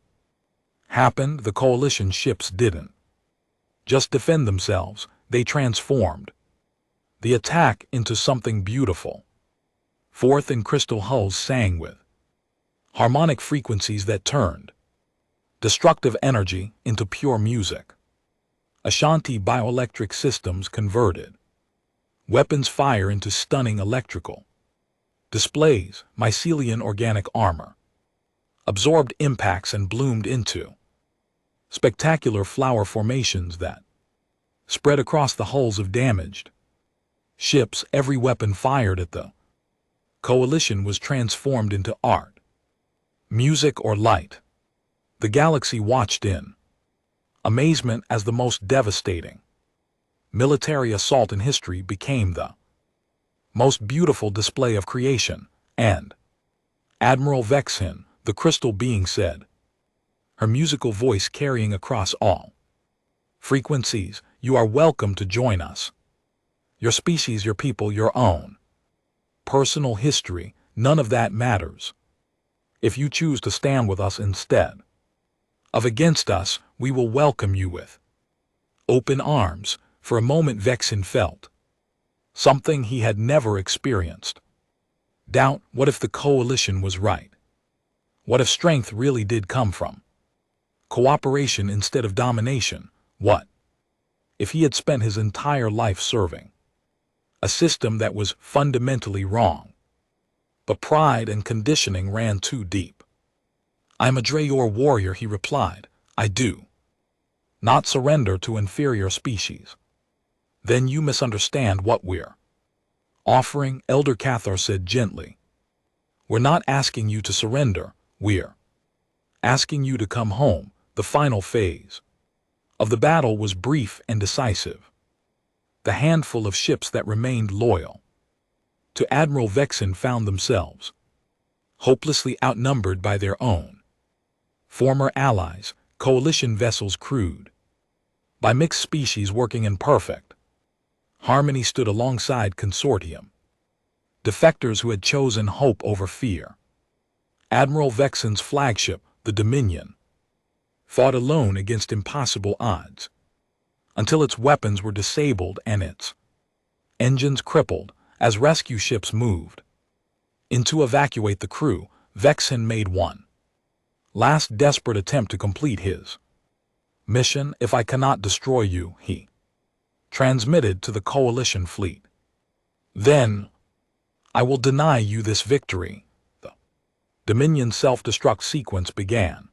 happened. The coalition ships didn't just defend themselves, they transformed the attack into something beautiful. Fourth and crystal hulls sang with harmonic frequencies that turned destructive energy into pure music. Ashanti bioelectric systems converted weapons fire into stunning electrical displays. Mycelian organic armor absorbed impacts and bloomed into spectacular flower formations that spread across the hulls of damaged ships. Every weapon fired at the coalition was transformed into art, music, or light. The galaxy watched in amazement as the most devastating military assault in history became the most beautiful display of creation. And Admiral Vexin, the crystal being, said, her musical voice carrying across all frequencies, "You are welcome to join us. Your species, your people, your own personal history, none of that matters. If you choose to stand with us instead of against us, we will welcome you with open arms." For a moment Vexin felt something he had never experienced. Doubt. What if the coalition was right? What if strength really did come from cooperation instead of domination? What if he had spent his entire life serving a system that was fundamentally wrong? But pride and conditioning ran too deep. "I'm a Drayor warrior," he replied. "I do not surrender to inferior species." "Then you misunderstand what we're offering," Elder Cathar said gently. "We're not asking you to surrender, we're asking you to come home." The final phase of the battle was brief and decisive. The handful of ships that remained loyal to Admiral Vexin found themselves hopelessly outnumbered by their own former allies, coalition vessels crewed by mixed species working in perfect harmony stood alongside consortium defectors who had chosen hope over fear. Admiral Vexin's flagship, the Dominion, fought alone against impossible odds until its weapons were disabled and its engines crippled. As rescue ships moved in to evacuate the crew, Vexin made one last desperate attempt to complete his mission. "If I cannot destroy you," he transmitted to the coalition fleet, "then I will deny you this victory." The Dominion's self-destruct sequence began,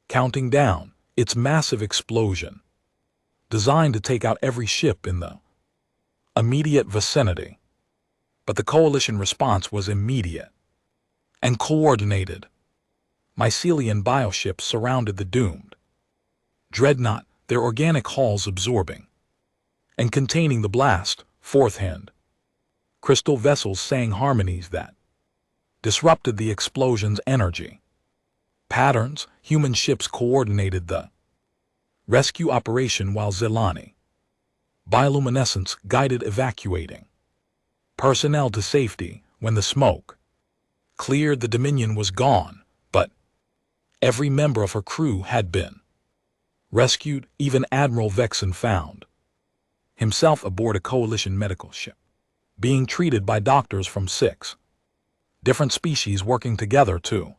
counting down. Its massive explosion, designed to take out every ship in the immediate vicinity. But the coalition response was immediate and coordinated. Mycelian bioships surrounded the doomed dreadnought, their organic hulls absorbing and containing the blast. Fourth-hand crystal vessels sang harmonies that disrupted the explosion's energy patterns. Human ships coordinated the rescue operation while Zelani bioluminescence guided evacuating personnel to safety. When the smoke cleared, the Dominion was gone, but every member of her crew had been rescued. Even Admiral Vexin found himself aboard a coalition medical ship, being treated by doctors from 6 different species working together to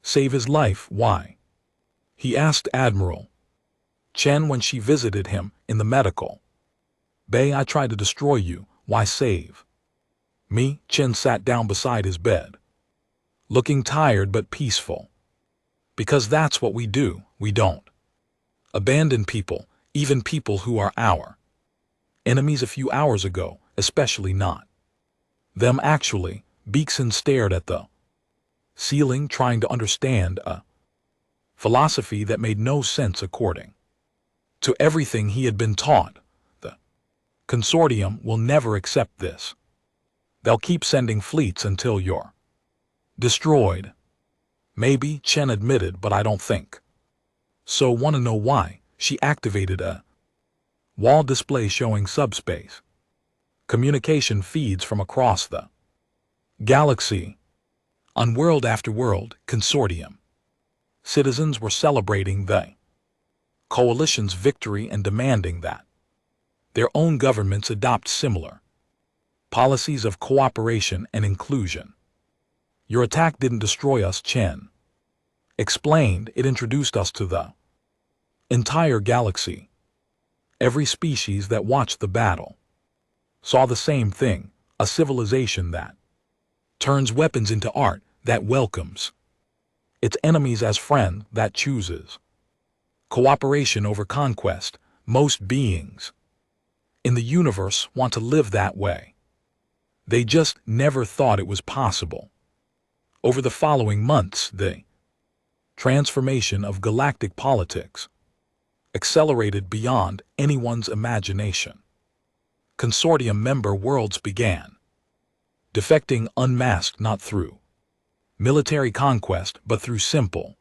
save his life. "Why?" he asked Admiral Chen when she visited him in the medical bay. "I tried to destroy you. Why save me?" Chen sat down beside his bed, looking tired but peaceful. Because that's what we do. We don't abandon people, even people who are our enemies a few hours ago, especially not them actually. Beekson stared at the ceiling, trying to understand a philosophy that made no sense according to everything he had been taught. The consortium will never accept this. They'll keep sending fleets until you're destroyed. Maybe, Chen admitted, but I don't think so. Want to know why? She activated a wall display showing subspace communication feeds from across the galaxy. On world after world, consortium citizens were celebrating the coalition's victory and demanding that their own governments adopt similar policies of cooperation and inclusion. Your attack didn't destroy us, Chen explained. It introduced us to the entire galaxy. Every species that watched the battle saw the same thing, a civilization that turns weapons into art, that welcomes its enemies as friends, that chooses cooperation over conquest. Most beings in the universe want to live that way. They just never thought it was possible. Over the following months, the transformation of galactic politics accelerated beyond anyone's imagination. Consortium member worlds began defecting unmasked, not through military conquest, but through simple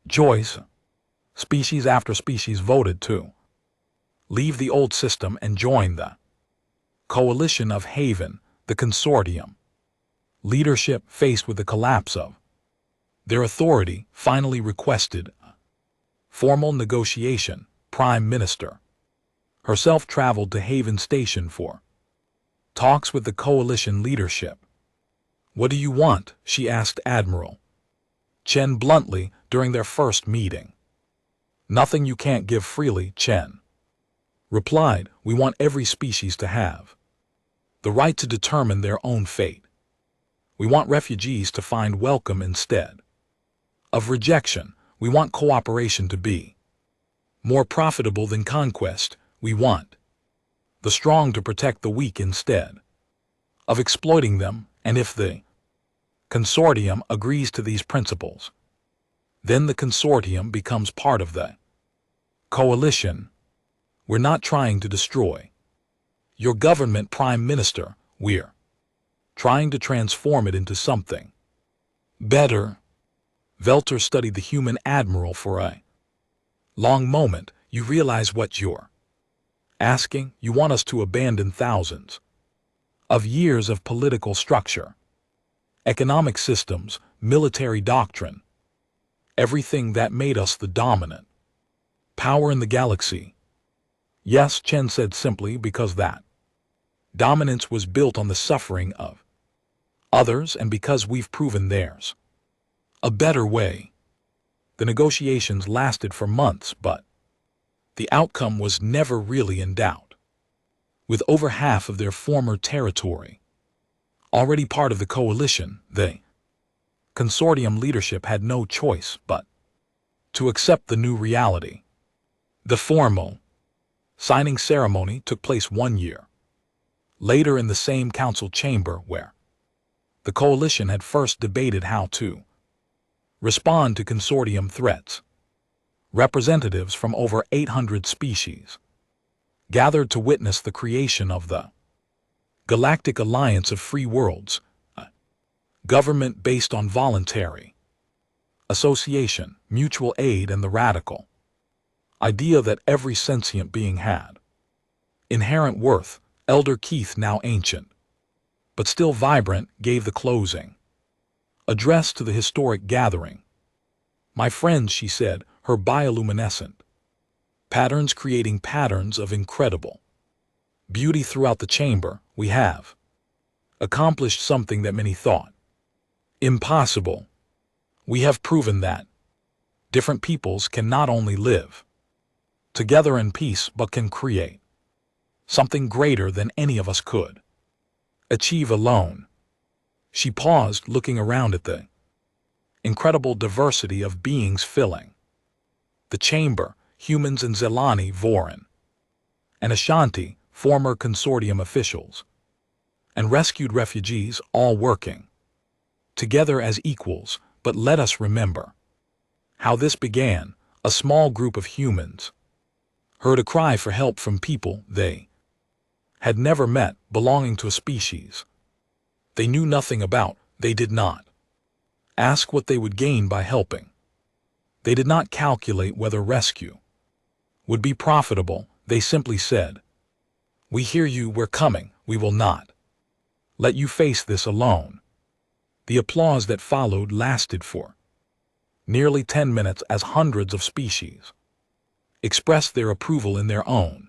choice. Species after species voted to leave the old system and join the coalition of Haven. The consortium leadership, faced with the collapse of their authority, finally requested formal negotiation. Prime Minister herself traveled to Haven Station for talks with the coalition leadership. What do you want? She asked Admiral Chen bluntly during their first meeting. Nothing you can't give freely, Chen replied. We want every species to have the right to determine their own fate. We want refugees to find welcome instead of rejection. We want cooperation to be more profitable than conquest. We want the strong to protect the weak instead of exploiting them. And if the consortium agrees to these principles, then the consortium becomes part of the coalition. We're not trying to destroy your government, Prime Minister. We're trying to transform it into something better. Velter studied the human admiral for a long moment. You realize what you're asking? You want us to abandon thousands of years of political structure, economic systems, military doctrine, everything that made us the dominant power in the galaxy. Yes, Chen said simply, because that dominance was built on the suffering of others and because we've proven there's a better way. The negotiations lasted for months, but the outcome was never really in doubt. With over half of their former territory already part of the coalition, the consortium leadership had no choice but to accept the new reality. The formal signing ceremony took place 1 year later in the same council chamber where the coalition had first debated how to respond to consortium threats. Representatives from over 800 species gathered to witness the creation of the Galactic Alliance of Free Worlds, a government based on voluntary association, mutual aid, and the radical idea that every sentient being had inherent worth. Elder Keith, now ancient but still vibrant, gave the closing address to the historic gathering. My friends, she said, her bioluminescent patterns creating patterns of incredible beauty throughout the chamber, we have accomplished something that many thought impossible. We have proven that different peoples can not only live together in peace but can create something greater than any of us could achieve alone. She paused, looking around at the incredible diversity of beings filling the chamber, humans and Zelani Vorin, and Ashanti, former consortium officials, and rescued refugees all working together as equals. But let us remember how this began. A small group of humans heard a cry for help from people they had never met, belonging to a species they knew nothing about. They did not ask what they would gain by helping. They did not calculate whether rescue would be profitable. They simply said, "We hear you, we're coming, we will not let you face this alone." The applause that followed lasted for nearly 10 minutes as hundreds of species expressed their approval in their own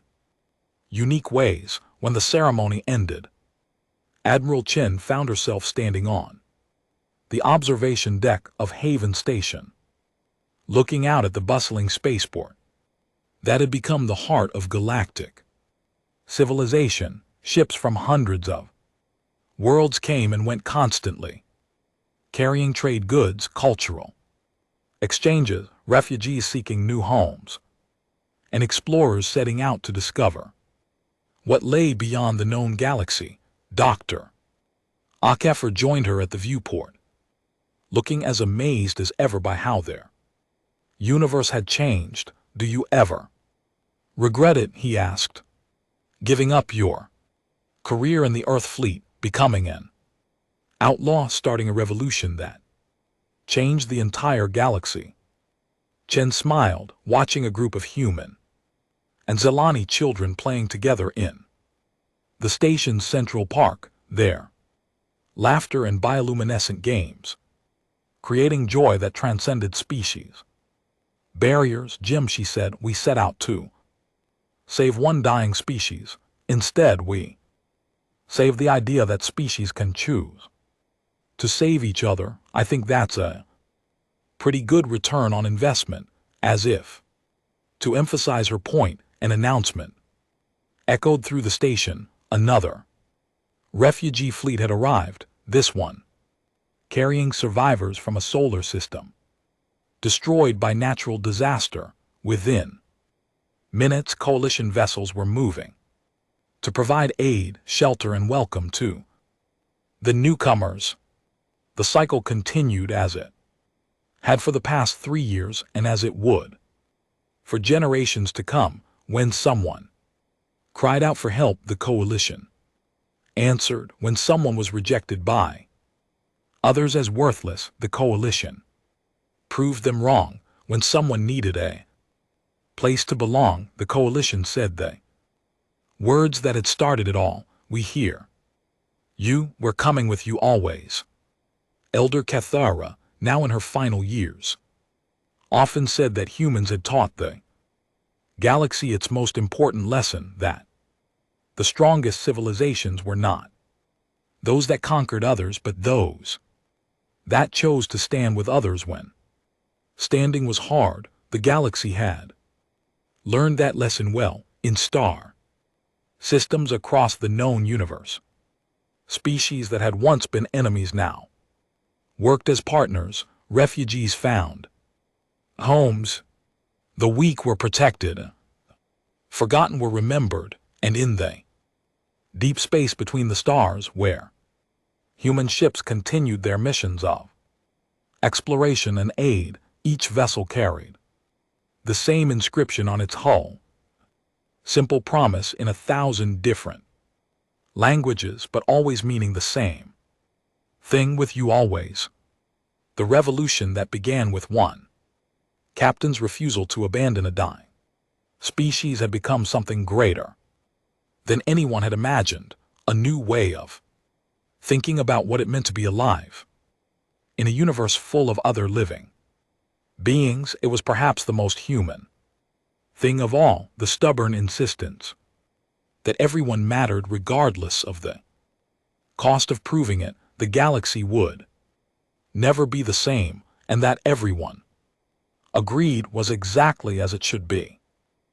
unique ways. When the ceremony ended, Admiral Chen found herself standing on the observation deck of Haven Station, looking out at the bustling spaceport that had become the heart of galactic civilization. Ships from hundreds of worlds came and went constantly, carrying trade goods, cultural exchanges, refugees seeking new homes, and explorers setting out to discover what lay beyond the known galaxy. Dr. Akefer joined her at the viewport, looking as amazed as ever by how their universe had changed. "Do you ever regret it?" he asked. "Giving up your career in the Earth fleet, becoming an outlaw, starting a revolution that changed the entire galaxy?" Chen smiled, watching a group of human and Zelani children playing together in the station's central park. Their laughter and bioluminescent games, creating joy that transcended species barriers. "Jim," she said, "we set out to save one dying species. Instead, we save the idea that species can choose to save each other. I think that's a pretty good return on investment." As if to emphasize her point, an announcement echoed through the station. Another refugee fleet had arrived, this one carrying survivors from a solar system destroyed by natural disaster. Within minutes, coalition vessels were moving to provide aid, shelter, and welcome to the newcomers. The cycle continued as it had for the past 3 years and as it would for generations to come. When someone cried out for help, the coalition answered. When someone was rejected by others as worthless, the coalition proved them wrong. When someone needed a place to belong, the coalition said the words that had started it all. "We hear you, we're coming with you always." Elder Cathara, now in her final years, often said that humans had taught the galaxy its most important lesson, that the strongest civilizations were not those that conquered others, but those that chose to stand with others when standing was hard. The galaxy had learned that lesson well. In star systems across the known universe, species that had once been enemies now worked as partners. Refugees found homes. The weak were protected, forgotten were remembered, and in the deep space between the stars, where human ships continued their missions of exploration and aid, each vessel carried the same inscription on its hull. Simple promise in 1,000 different languages, but always meaning the same thing: with you always. The revolution that began with one captain's refusal to abandon a dying species had become something greater than anyone had imagined, a new way of thinking about what it meant to be alive in a universe full of other living beings. It was perhaps the most human thing of all, the stubborn insistence that everyone mattered regardless of the cost of proving it. The galaxy would never be the same, and that everyone agreed was exactly as it should be.